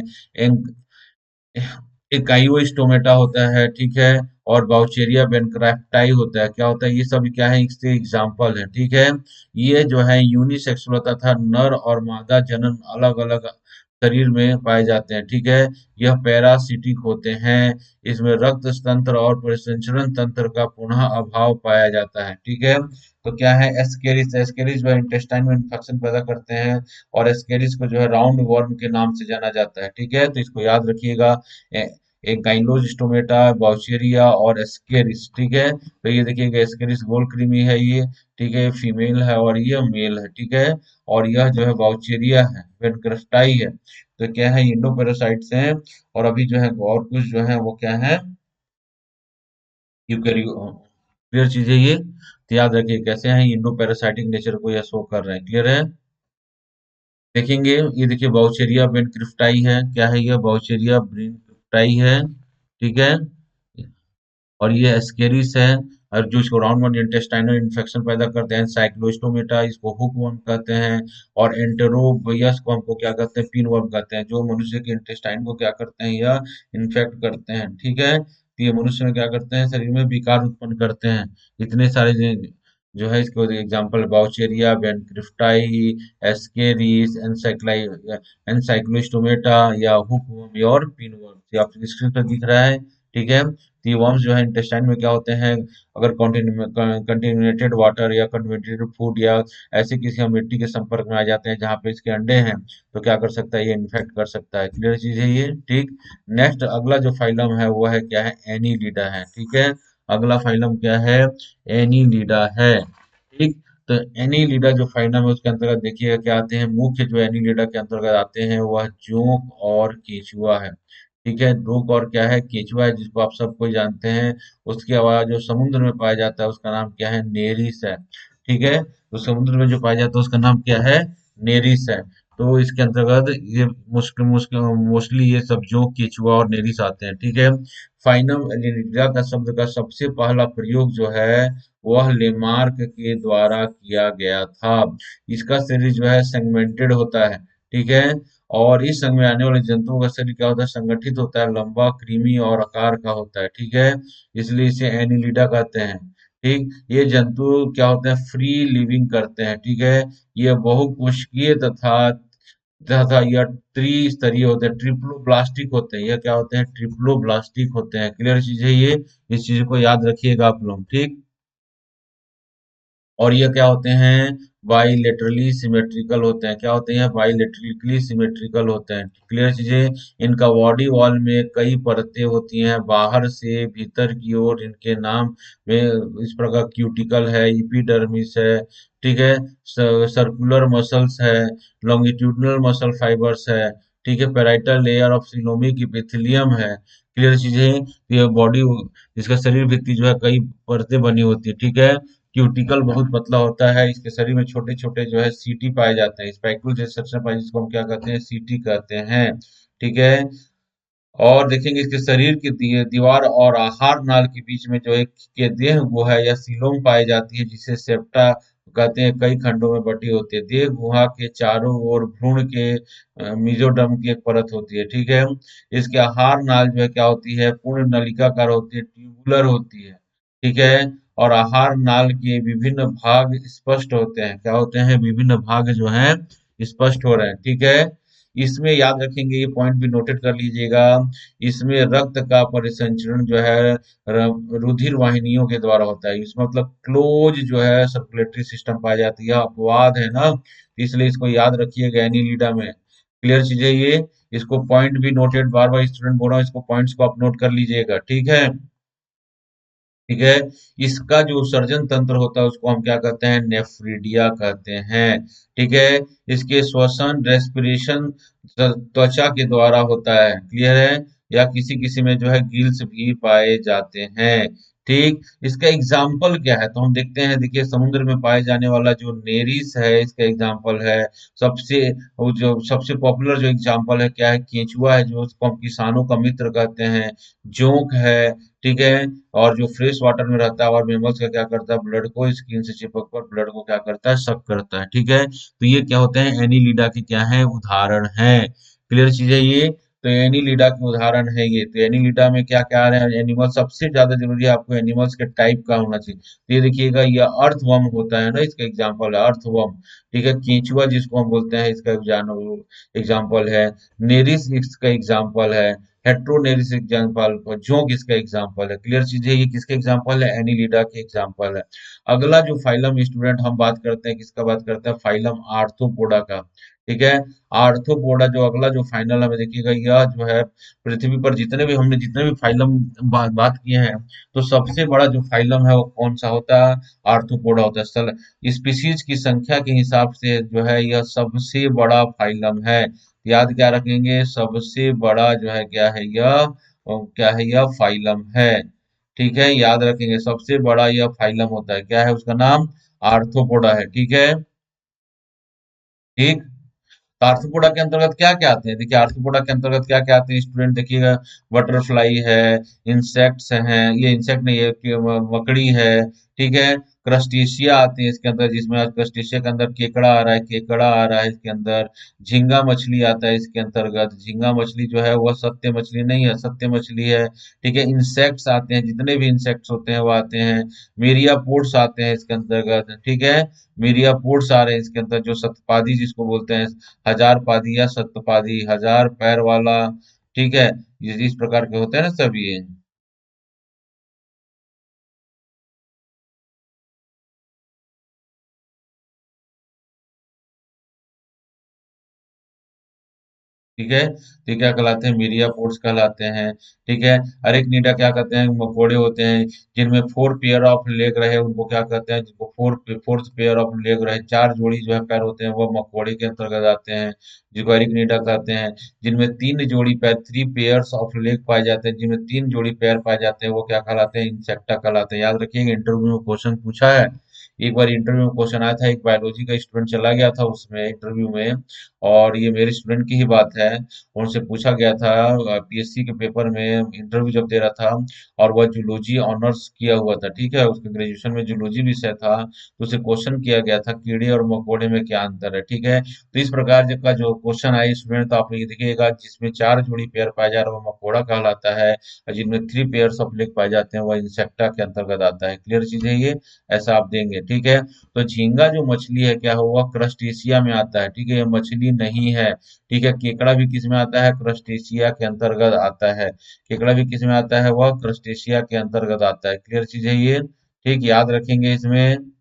एक काइओस्टोमेटा होता है, ठीक है। और बाउचेरिया बेनक्राफ्टाई होता है। क्या होता है? ये सब क्या है? इसके एग्जाम्पल है, ठीक है। ये जो है यूनिसेक्सुअल होता था, नर और मादा जनन अलग अलग शरीर में पाए जाते हैं, ठीक है। यह पैरासिटिक होते हैं। इसमें रक्त तंत्र और परिसंचरण तंत्र का पुनः अभाव पाया जाता है, ठीक है। तो क्या है? एस्केरिस, एस्केरिस जो है इंटेस्टाइन में इन्फेक्शन पैदा करते हैं, और एस्केरिस को जो है राउंड वर्म के नाम से जाना जाता है, ठीक है। तो इसको याद रखिएगा। ए- एक गाइलोस्टोमेटा, बाउचेरिया और एस्केरिस, ठीक है। तो ये देखिएगा, एस्केरिस गोल कृमि है ये, ठीक है, फीमेल है, और ये मेल है, ठीक है। और यह जो है बाउचेरिया है, वेनक्रस्टाई है। तो क्या है? इंडो पैरासाइट्स हैं। और अभी जो है और कुछ जो है वो क्या है? यूकैरियो क्लियर चीज है ये। तो याद रखिए कैसे हैं इंडो पैरासाइटिक नेचर को यह शो कर रहे हैं। क्लियर है? देखेंगे, ये देखिए बाउचेरिया बेनक्रिप्टाई है। क्या है यह? बाउचेरिया बेनक्रिप्टाई है, ठीक है। और ये एस्केरिस है, और जो इसको राउंड वन इंटेस्टाइनल इन्फेक्शन पैदा करते हैं। साइक्लोस्टोमेटा, इसको हुक वर्म कहते हैं। और एंटेरोबियस को हमको क्या कहते हैं? पिन वर्म कहते हैं, जो मनुष्य के इंटेस्टाइन को क्या करते हैं? या इन्फेक्ट करते हैं, ठीक है। तो ये मनुष्य में क्या करते हैं? शरीर में विकार उत्पन्न करते हैं। इतने सारे जो है इसको एग्जाम्पल बाउचेरिया, बेनक्रिप्टाई, एस्केरिस, एनसाइक्लोस्टोमेटा या हुकवर्म और पिनवर्म, ये आपको स्क्रीन पर दिख रहा है। ठीक है, तो ये वर्म्स जो है इंटेस्टाइन में क्या होते हैं, अगर कंटेमिनेटेड वाटर या कंटेमिनेटेड फूड या ऐसे किसी हम मिट्टी के संपर्क में आ जाते हैं जहाँ पे इसके अंडे हैं, तो क्या कर सकता है, ये इन्फेक्ट कर सकता है। क्लियर चीज है ये। ठीक, नेक्स्ट अगला जो फाइलम है वो है क्या है, एनीलिडा है। ठीक है, अगला फाइलम क्या है, एनीलिडा है। ठीक, तो एनीलिडा जो फाइलम है उसके अंतर्गत देखिएगा क्या आते हैं, मुख्य जो एनीलिडा के अंतर्गत आते हैं वह जोंक और केंचुआ है। ठीक है, जोंक और क्या है, केंचुआ है, जिसको आप सब कोई जानते हैं। उसके अलावा जो समुद्र में पाया जाता है उसका नाम क्या है, नेरिस है। ठीक है, तो समुद्र में जो पाया जाता है उसका नाम क्या है, नेरिस है। तो इसके अंतर्गत ये मुश्किल मुश्किल मोस्टली ये सब जोंक, केंचुआ और नेरिस आते हैं। ठीक है, फाइनम एनीलिडा का शब्द का सबसे पहला प्रयोग जो है वह लेमार्क के द्वारा किया गया था। इसका शरीर जो है सेगमेंटेड होता है। ठीक है, और इस संघ में आने वाले जंतुओं का शरीर क्या होता है, संगठित होता है, लंबा, क्रीमी और आकार का होता है। ठीक है, इसलिए इसे एनिलिडा कहते हैं। ठीक, ये जंतु क्या होते हैं, फ्री लिविंग करते हैं। ठीक है, ये बहुकोशिकीय तथा तथा यह त्रिस्तरीय होते हैं, ट्रिप्लोब्लास्टिक होते हैं। यह क्या होते हैं, ट्रिप्लोब्लास्टिक होते हैं। क्लियर चीज है ये, इस चीज को याद रखिएगा आप लोग। ठीक, और ये क्या होते हैं, बाइलेटरली सिमेट्रिकल होते हैं। क्या होते हैं, बाइलेटरली सिमेट्रिकल होते हैं। क्लियर चीजें, इनका बॉडी वॉल में कई परतें होती हैं, बाहर से भीतर की ओर इनके नाम में इस प्रकार क्यूटिकल है, इपिडर्मिस है। ठीक है, सर्कुलर मसल्स है, लॉन्गिट्यूडनल मसल फाइबर्स है। ठीक है, parietal layer of coelomic epithelium है। क्लियर चीजें, ये बॉडी, इसका शरीर भित्ति जो है कई परतें बनी होती है। ठीक है, क्यूटिकल बहुत पतला होता है, इसके शरीर में छोटे छोटे जो है सीटी पाए जाते हैं, स्पाइकुल जैसे स्ट्रक्चर पाए, जिसको हम क्या कहते हैं, सीटी कहते हैं। ठीक है, और देखेंगे इसके शरीर की दीवार और आहार नाल के बीच में जो एक के देह गुहा है या सीलोम पाई जाती है, जिसे सेप्टा कहते हैं, कई खंडों में बटी होती है। देह गुहा के चारों ओर भ्रूण के मेसोडर्म की एक परत होती है। ठीक है, इसके आहार नाल जो है क्या होती है, पूर्ण नलिकाकार होती है, ट्यूबुलर होती है। ठीक है, और आहार नाल के विभिन्न भाग स्पष्ट होते हैं। क्या होते हैं, विभिन्न भाग जो हैं स्पष्ट हो रहे हैं। ठीक है, इसमें याद रखेंगे, ये पॉइंट भी नोटेट कर लीजिएगा, इसमें रक्त का परिसंचरण जो है रुधिर वाहिनियों के द्वारा होता है। इसमें मतलब क्लोज जो है सर्कुलेटरी सिस्टम पाई जाती है। अपवाद है ना, तो इसलिए इसको याद रखिएगा एनीलिडा में। क्लियर चीज है ये, इसको पॉइंट भी नोटेड, बार बार स्टूडेंट बोल रहा हूँ, इसको पॉइंट्स को आप नोट कर लीजिएगा। ठीक है। ठीक है, इसका जो सर्जन तंत्र होता है उसको हम क्या कहते हैं, नेफ्रिडिया कहते हैं। ठीक है, इसके श्वसन, रेस्पिरेशन त्वचा के द्वारा होता है। क्लियर है, या किसी किसी में जो है गिल्स भी पाए जाते हैं। ठीक, इसका एग्जाम्पल क्या है, तो हम देखते हैं, देखिए समुद्र में पाए जाने वाला जो नेरिस है इसका एग्जाम्पल है। सबसे वो जो सबसे पॉपुलर जो एग्जाम्पल है क्या है, केंचुआ है, जो उसको हम किसानों का मित्र कहते हैं। जोंक है। ठीक है, और जो फ्रेश वाटर में रहता है और मेमल्स का क्या करता है, ब्लड को स्किन से चिपक कर ब्लड को क्या करता है, सक करता है। ठीक है, तो ये क्या होते हैं, एनीलिडा के क्या है, उदाहरण है। क्लियर चीज है ये, तो एनीलिडा के उदाहरण है ये। तो एनीलिडा में क्या क्या आ रहे हैं, एनिमल सबसे ज्यादा जरूरी है आपको एनिमल्स के टाइप का होना चाहिए। तो ये देखिएगा, ये अर्थवर्म होता है ना, इसका एग्जाम्पल है अर्थवर्म। ठीक है, केंचुआ जिसको हम बोलते हैं इसका एग्जाम्पल है। नेरिस इसका एग्जाम्पल है। हेट्रोनेरिस एग्जाम्पल, जोंक इसका एग्जाम्पल है। क्लियर चीज है, ये किसके एग्जाम्पल है, एनीलिडा के एग्जाम्पल है। अगला जो फाइलम स्टूडेंट हम बात करते हैं, किसका बात करते हैं, फाइलम आर्थ्रोपोडा का। ठीक है, आर्थ्रोपोडा जो अगला जो फाइनल हमें देखिएगा, यह जो है पृथ्वी पर जितने भी हमने जितने भी फाइलम बात किए हैं, तो सबसे बड़ा जो फाइलम है वो कौन सा होता है, आर्थ्रोपोडा होता है। स्पीसीज की संख्या के हिसाब से जो है यह सबसे बड़ा फाइलम है। याद क्या रखेंगे, सबसे बड़ा जो है क्या है यह, क्या है यह फाइलम है। ठीक है, याद रखेंगे, सबसे बड़ा यह फाइलम होता है, क्या है उसका नाम, आर्थ्रोपोडा है। ठीक है। ठीक, तो आर्थ्रोपोडा के अंतर्गत क्या क्या आते हैं, देखिए आर्थ्रोपोडा के अंतर्गत क्या क्या आते हैं स्टूडेंट, देखिएगा, बटरफ्लाई है, इंसेक्ट्स हैं, ये इंसेक्ट नहीं है, मकड़ी है, ठीक है। क्रस्टेशिया आते हैं इसके अंदर, जिसमें आज क्रस्टेशिया के अंदर केकड़ा आ रहा है, केकड़ा आ रहा है इसके अंदर। झींगा मछली आता है इसके अंतर्गत। झींगा मछली जो है वह सत्य मछली नहीं है, सत्य मछली है। ठीक है। इंसेक्ट्स आते हैं, जितने भी इंसेक्ट्स होते हैं वो आते हैं। मीरियापोड्स आते हैं इसके अंतर्गत। ठीक है। मीरियापोड्स आ रहे हैं इसके अंदर, जो सतपादी जिसको बोलते हैं, हजार पादी या सतपादी, हजार पैर वाला। ठीक है। ये इस प्रकार के होते हैं ना सब ये। ठीक है। तो ये क्या कहलाते हैं? मीरिया पोर्स कहलाते हैं। ठीक है। अरेक्निडा क्या कहते हैं? मकोड़े होते हैं जिनमें फोर पेयर ऑफ लेग रहे, उनको क्या कहते हैं? जिनको फोर्थ पेयर ऑफ लेग रहे, चार जोड़ी जो है पैर होते हैं, वो मकोड़े के अंतर्गत आते हैं, जिनको अरेक्निडा कहते हैं। जिनमें तीन जोड़ी पैर, थ्री पेयर्स ऑफ लेग पाए जाते हैं, जिनमें तीन जोड़ी पैर पाए जाते हैं, वो क्या कहलाते हैं? इंसेक्टा कहलाते हैं। याद रखिएगा, इंटरव्यू में क्वेश्चन पूछा है। एक बार इंटरव्यू में क्वेश्चन आया था, एक बायोलॉजी का स्टूडेंट चला गया था उसमें इंटरव्यू में, और ये मेरे स्टूडेंट की ही बात है। उनसे पूछा गया था पीएससी के पेपर में, इंटरव्यू जब दे रहा था, और वह जूलॉजी ऑनर्स किया हुआ था। ठीक है। उसके ग्रेजुएशन में जूलॉजी विषय था, तो उसे क्वेश्चन किया गया था कीड़े और मकोड़े में क्या अंतर है। ठीक है। तो इस प्रकार का जो क्वेश्चन आए स्टूडेंट, तो आप ये देखिएगा, जिसमें चार जोड़ी पेयर पाया जा रहा है वो मकोड़ा कहलाता है, और जिनमें थ्री पेयर ऑफ लेग पाए जाते हैं वह इंसेक्टा के अंतर्गत आता है। क्लियर चीज है ये? ऐसा आप देंगे। ठीक है। तो झींगा जो मछली है क्या हुआ? क्रस्टेशिया में आता है। ठीक है। ये मछली नहीं है। ठीक है। केकड़ा भी किस में आता है? क्रस्टेशिया के अंतर्गत आता है। केकड़ा भी किस में आता है? वह क्रस्टेशिया के अंतर्गत आता है। क्लियर चीज है ये? ठीक, याद रखेंगे इसमें।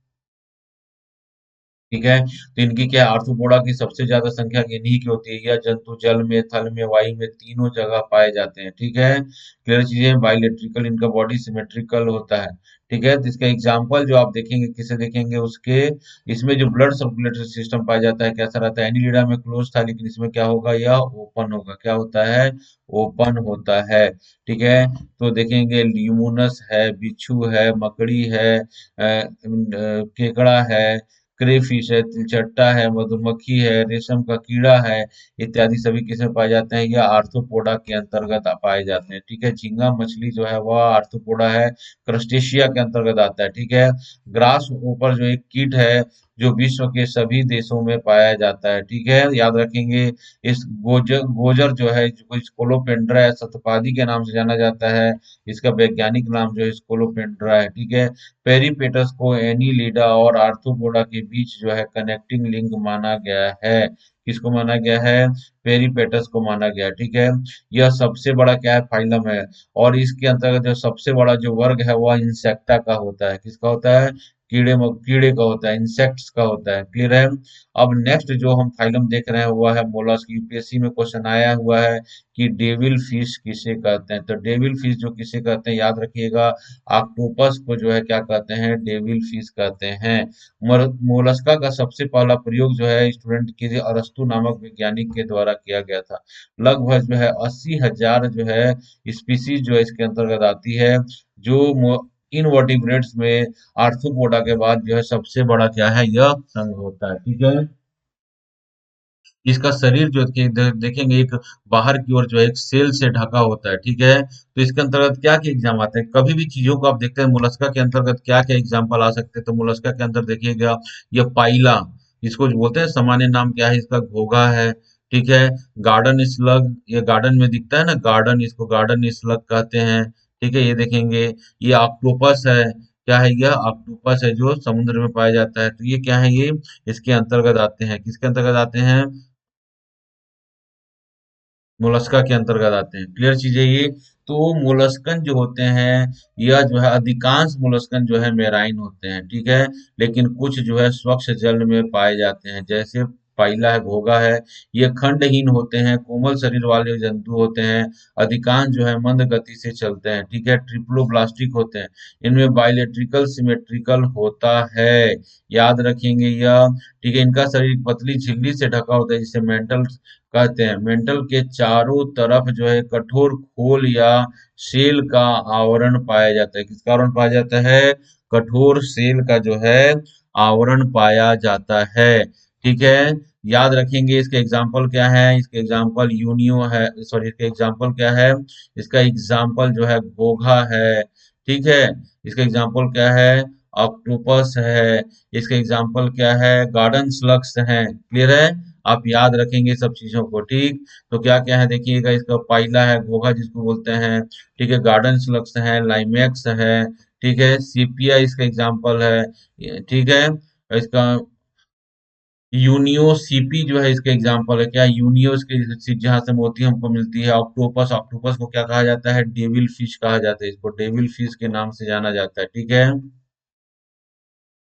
ठीक है। तो इनकी क्या है? आर्थ्रोपोडा की सबसे ज्यादा संख्या इन्हीं की होती है। यह जंतु जल में, थल में, वायु में, तीनों जगह पाए जाते हैं। ठीक है। क्लियर चीजें? बाइलेट्रिकल इनका बॉडी सिमेट्रिकल होता है। ठीक है। तो इसका एग्जाम्पल जो आप देखेंगे, किसे देखेंगे? उसके, इसमें जो ब्लड सर्कुलेटरी सिस्टम पाया जाता है कैसा रहता है? एनीलिडा में क्लोज था, लेकिन इसमें क्या होगा? यह ओपन होगा। क्या होता है? ओपन होता है। ठीक है। तो देखेंगे, ल्यूमोनस है, बिच्छू है, मकड़ी है, केकड़ा है, क्रेफिश है, तिलचट्टा है, मधुमक्खी है, रेशम का कीड़ा है, इत्यादि सभी किसमें पाए जाते हैं? या आर्थ्रोपोडा के अंतर्गत पाए जाते हैं। ठीक है। झींगा मछली जो है वह आर्थ्रोपोडा है, क्रस्टेशिया के अंतर्गत आता है। ठीक है। ग्रास ऊपर जो एक कीट है, जो विश्व के सभी देशों में पाया जाता है। ठीक है। याद रखेंगे। इस गोजर गोजर जो है, जो स्कोलोपेंड्रा है, शतपादी के नाम से जाना जाता है। इसका वैज्ञानिक नाम जो है स्कोलोपेंड्रा है। ठीक है। पेरिपेटस को एनीलिडा और आर्थ्रोपोडा के बीच जो है कनेक्टिंग लिंक माना गया है। किसको माना गया है? पेरिपेटस को माना गया है। ठीक है। यह सबसे बड़ा क्या है? फाइलम है। और इसके अंतर्गत जो सबसे बड़ा जो वर्ग है वह इंसेक्टा का होता है। किसका होता है? कीड़े का होता है, इंसेक्ट्स का होता है। क्लियर है? अब नेक्स्ट जो हम फाइलम देख रहे हैं वह है मोलस्क। यूपीएससी में क्वेश्चन आया हुआ है कि डेविल फिश किसे कहते हैं? तो डेविल फिश जो किसे कहते हैं, याद रखिएगा, ऑक्टोपस को जो है क्या कहते हैं? डेविल फिश कहते हैं। मोलस्का का सबसे पहला प्रयोग जो है स्टूडेंट कीजिए, अरस्तु नामक वैज्ञानिक के द्वारा किया गया था। लगभग जो है 80,000 जो है स्पीसीज जो है इसके अंतर्गत आती है, जो इनवर्टिब्रेट्स में आर्थ्रोपोडा के बाद जो है सबसे बड़ा क्या है? यह संघ होता है। ठीक है। इसका शरीर जो देखेंगे, एक बाहर की ओर जो है एक सेल से ढका होता है। ठीक है। तो इसके अंतर्गत क्या क्या एग्जाम आते हैं? कभी भी चीजों को आप देखते हैं मोलस्का के अंतर्गत क्या क्या एग्जाम्पल आ सकते हैं, तो मोलस्का के अंदर देखिएगा, ये पाइला, इसको जो बोलते हैं, सामान्य नाम क्या है इसका? घोघा है। ठीक है। गार्डन स्लग, ये गार्डन में दिखता है ना, गार्डन, इसको गार्डन स्लग कहते हैं। ठीक है। ये देखेंगे, ये ऑक्टोपस है। क्या है? यह ऑक्टोपस है जो समुद्र में पाया जाता है। तो ये क्या है? ये इसके अंतर्गत आते हैं। किसके अंतर्गत आते हैं? मोलस्का के अंतर्गत आते हैं। क्लियर चीज है ये? तो मोलस्कन जो होते हैं, यह जो है अधिकांश मोलस्कन जो है मेराइन होते हैं। ठीक है। लेकिन कुछ जो है स्वच्छ जल में पाए जाते हैं, जैसे पाइला है, घोगा है। ये खंडहीन होते हैं, कोमल शरीर वाले जंतु होते हैं। अधिकांश जो है मंद गति से चलते हैं। ठीक है। ट्रिप्लोब्लास्टिक होते हैं। इनमें बाइलेट्रिकल सिमेट्रिकल होता है। याद रखेंगे यह। ठीक है। इनका शरीर पतली झिल्ली से ढका होता है, जिसे मेंटल कहते हैं। मेंटल के चारों तरफ जो है कठोर खोल या शेल का आवरण पाया जाता है। किसका आवरण पाया जाता है? कठोर शेल का जो है आवरण पाया जाता है। ठीक है। याद रखेंगे, इसके एग्जाम्पल क्या है? इसके एग्जाम्पल यूनियो है, सॉरी, इसके एग्जाम्पल क्या है? इसका एग्जाम्पल जो है घोघा है। ठीक है। इसका एग्जाम्पल क्या है? ऑक्टोपस है, इसके एग्जाम्पल क्या है, गार्डन स्लग्स हैं। क्लियर है? आप याद रखेंगे सब चीजों को। ठीक, तो क्या क्या है देखिएगा, इसका पाइला है, घोघा जिसको बोलते हैं। ठीक है, गार्डन स्लग्स है, लाइमेक्स है। ठीक है, सीपिया इसका एग्जाम्पल है। ठीक है, इसका यूनियो सीपी जो है इसका एग्जांपल है। क्या यूनियो इसके जहां से मोती हमको मिलती है। ऑक्टोपस, ऑक्टोपस को क्या कहा जाता है, डेविल फिश कहा जाता है, इसको डेविल फिश के नाम से जाना जाता है। ठीक है,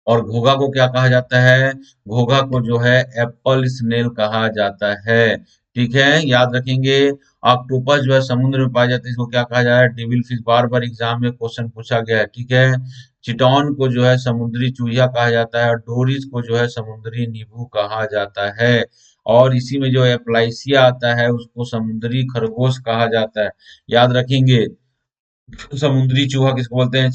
और घोघा को क्या कहा जाता है, घोघा को जो है एप्पल स्नेल कहा जाता है। ठीक है, याद रखेंगे। ऑक्टोपस जो है समुद्र में पाया जाता है, इसको क्या कहा जाता है, डेविल फिश। बार बार एग्जाम में क्वेश्चन पूछा गया है। ठीक है, चिटॉन को जो है समुद्री चूहिया कहा जाता है, और डोरिस को जो है समुद्री नींबू कहा जाता है। और इसी में जो एप्लाइसिया आता है उसको समुद्री खरगोश कहा जाता है। याद रखेंगे, समुद्री चूहा किसको बोलते हैं,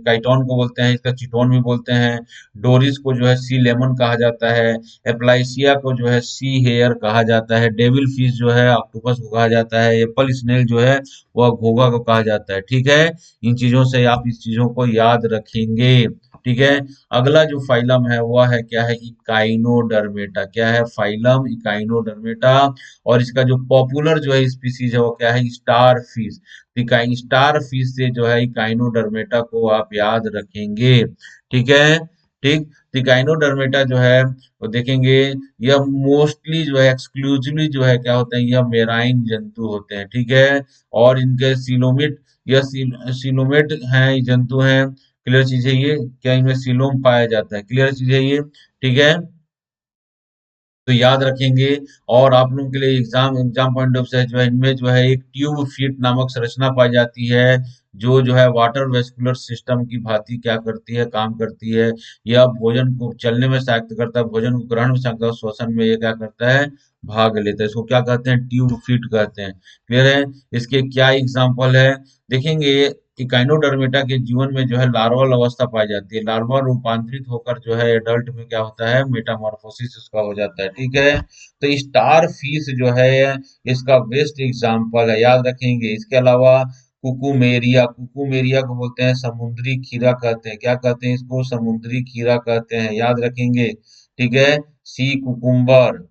काइटोन को बोलते हैं, इसका चिटोन भी बोलते हैं। डोरिस को जो है सी लेमन कहा जाता है। एप्लाइसिया को जो है सी हेयर कहा जाता है। डेविल फिश जो है ऑक्टोपस को कहा जाता है। एप्पल स्नेल जो है वह घोघा को कहा जाता है। ठीक है, इन चीजों से आप इस चीजों को याद रखेंगे। ठीक है, अगला जो फाइलम है वह है क्या है, इकाइनोडर्मेटा। क्या है, फाइलम इकाइनोडर्मेटा। और इसका जो पॉपुलर जो है स्पीसीज है वो क्या है, स्टार फिश। स्टार फिश से जो है इकाइनोडर्मेटा को आप याद रखेंगे। ठीक है, ठीक। इकाइनोडर्मेटा जो है वो देखेंगे, यह मोस्टली जो है एक्सक्लूसिवली जो है क्या होते हैं, यह मेराइन जंतु होते हैं। ठीक है, और इनके सीलोमेट, यह सीलोमेट हैं, जंतु हैं। क्लियर चीज है ये, क्या इनमें सीलोम पाया जाता है। क्लियर चीज है ये। ठीक है, तो याद रखेंगे। और आप लोगों के लिए एग्जाम एग्जाम पॉइंट ऑफ से जो है इनमें जो है एक ट्यूब फीट नामक संरचना पाई जाती है, जो है वाटर वेस्कुलर सिस्टम की भांति क्या करती है, काम करती है। यह भोजन को चलने में सहायता करता है, भोजन को ग्रहण में सहायता करता है, श्वसन में ये क्या करता है, भाग लेता है। इसको क्या कहते हैं, ट्यूब फीट कहते हैं। क्लियर है? इसके क्या एग्जाम्पल है देखेंगे। इकाइनोडर्मेटा के जीवन में जो है लार्वल अवस्था पाई जाती है। लार्वा रूपांतरित होकर जो है एडल्ट में क्या होता है, मेटामॉर्फोसिस उसका हो जाता है। ठीक है, तो स्टार फिश जो है इसका बेस्ट एग्जांपल है, याद रखेंगे। इसके अलावा कुकुमेरिया, कुकुमेरिया को बोलते हैं समुद्री खीरा कहते हैं। क्या कहते हैं इसको, समुद्री खीरा कहते हैं, याद रखेंगे। ठीक है, सी कुकुम्बर।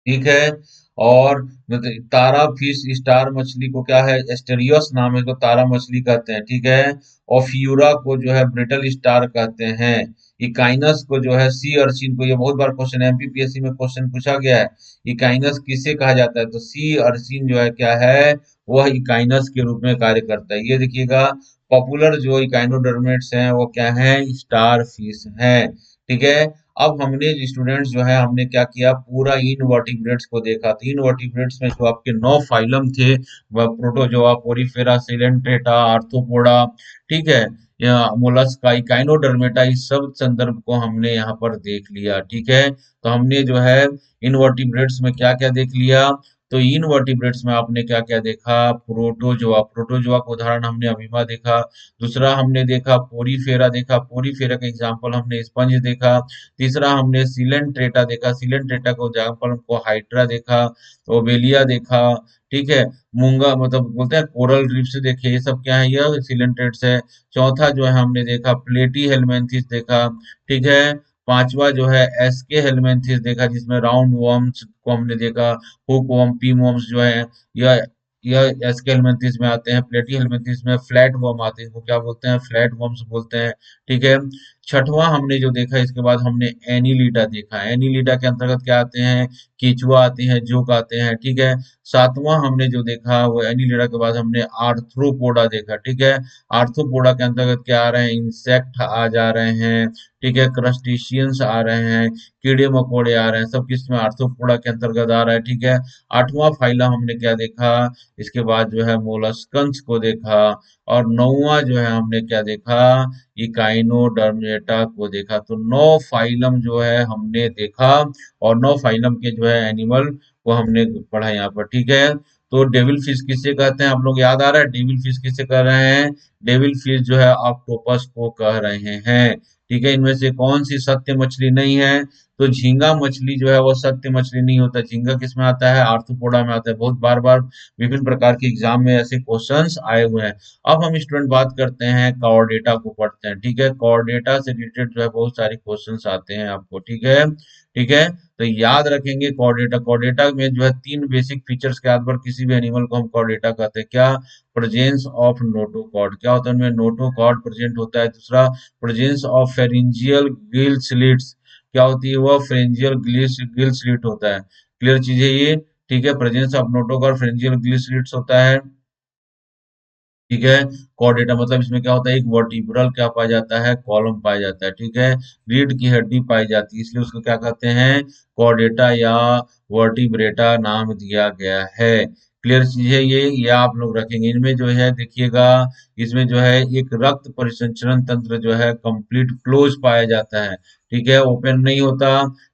ठीक है, और मतलब तारा फिश, स्टार मछली को क्या है, एस्टेरियस नाम है, तो तारा मछली कहते हैं। ठीक है, ओफियूरा को जो है ब्रिटल स्टार कहते हैं। इकाइनस को जो है सी अर्चिन को, ये बहुत बार क्वेश्चन एमपीपीएससी में क्वेश्चन पूछा गया है, इकाइनस किसे कहा जाता है, तो सी अर्चिन जो है क्या है, वह इकाइनस के रूप में कार्य करता है। ये देखिएगा, पॉपुलर जो इकाइनोडर्मेट्स हैं वो क्या है, स्टार फिश हैं। ठीक है, अब हमने स्टूडेंट्स जो है हमने क्या किया, पूरा इनवर्टिब्रेट्स को देखा। तो इनवर्टिब्रेट्स में जो आपके 9 फाइलम थे, वह प्रोटोजोआ, पोरीफेरा, सिलेंट्रेटा, आर्थ्रोपोडा, ठीक है, या मोलस्का, इकाइनोडर्मेटा, इस सब संदर्भ को हमने यहाँ पर देख लिया। ठीक है, तो हमने जो है इनवर्टिब्रेट्स में क्या क्या देख लिया, तो इनवर्टिब्रेट्स में आपने क्या क्या देखा, प्रोटोजोआ, प्रोटोजोआ का उदाहरण हमने अमीबा देखा। दूसरा हमने देखा पोरीफेरा देखा, पोरीफेरा का एग्जाम्पल हमने स्पंज देखा। तीसरा हमने सिलेंट्रेटा देखा, सिलेंट्रेटा का एग्जाम्पल हमको हाइड्रा देखा, ओबेलिया देखा। ठीक है, मूंगा मतलब बोलते हैं कोरल रीफ्स देखे, ये सब क्या है, यह सिलेंट्रेट्स है। चौथा जो है हमने देखा प्लेटी हेलमेंथिस देखा। ठीक है, पांचवा जो है एसके हेलमेंथिस देखा, जिसमें राउंड वर्म्स को हमने देखा। हुक वर्म, पी वर्म्स जो है, यह यह एसके हेलमेंथिस में आते हैं। प्लेटी हेलमेंथिस में फ्लैट वर्म आते हैं, इनको क्या बोलते हैं, फ्लैट वर्म्स बोलते हैं। ठीक है, छठवां हमने जो देखा, इसके बाद हमने एनीलिडा देखा। एनीलिडा के अंतर्गत क्या आते हैं, केचुआ आते हैं, जोक आते हैं। ठीक है, सातवां हमने जो देखा वो एनीलिडा के बाद हमने आर्थ्रोपोडा देखा। ठीक है, आर्थ्रोपोडा के अंतर्गत क्या आ रहे हैं, इंसेक्ट आ जा रहे हैं। ठीक है, क्रस्टेशियंस आ रहे हैं, कीड़े मकोड़े आ रहे हैं, सब किस में, आर्थ्रोपोडा के अंतर्गत आ रहा है। ठीक है, आठवां फाइला हमने क्या देखा, इसके बाद जो है मोलस्कंस को देखा। और नौवां जो है हमने क्या देखा, इकाइनोडर्मेटा को देखा। तो 9 फाइलम जो है हमने देखा, और 9 फाइलम के जो है एनिमल को हमने पढ़ा यहाँ पर। ठीक है, तो डेविल फिश किसे कहते हैं, आप लोग याद आ रहा है, डेविल फिश किसे कह रहे हैं, डेविल फिश जो है ऑक्टोपस को कह रहे हैं। ठीक है, इनमें से कौन सी सत्य मछली नहीं है, तो झींगा मछली जो है वो सत्य मछली नहीं होता। झींगा किस में आता है? आर्थ्रोपोडा में आता है। बहुत बार बार विभिन्न प्रकार के एग्जाम में ऐसे क्वेश्चंस आए हुए हैं। अब हम स्टूडेंट बात करते हैं कॉर्डेटा को पढ़ते हैं। ठीक है, कॉर्डेटा से रिलेटेड जो है बहुत सारे क्वेश्चंस आते हैं आपको। ठीक है, ठीक है। तो याद रखेंगे कॉर्डेटा, कॉर्डेटा में जो है तीन बेसिक फीचर्स के आधार पर किसी भी एनिमल को हम कॉर्डेटा कहते हैं। क्या? प्रेजेंस ऑफ नोटोकॉर्ड, क्या होता है उनमें? नोटोकॉर्ड प्रेजेंट होता है। दूसरा, presence of pharyngeal gill slits, क्या होती है वह? फेरिंजियल गिल स्लिट होता है। क्लियर चीज है ये। ठीक है, presence of notochord pharyngeal gill slits होता है। ठीक है, कॉर्डेटा मतलब इसमें क्या होता है? एक वर्टिब्रल क्या पाया जाता है? कॉलम पाया जाता है। ठीक है, रीढ़ की हड्डी पाई जाती है, इसलिए उसको क्या कहते हैं? कॉर्डेटा या वर्टिब्रेटा नाम दिया गया है। क्लियर चीज है ये आप लोग रखेंगे। इनमें जो है देखिएगा, इसमें जो है एक रक्त परिसंचरण तंत्र जो है कंप्लीट क्लोज पाया जाता है। ठीक है, ओपन नहीं होता।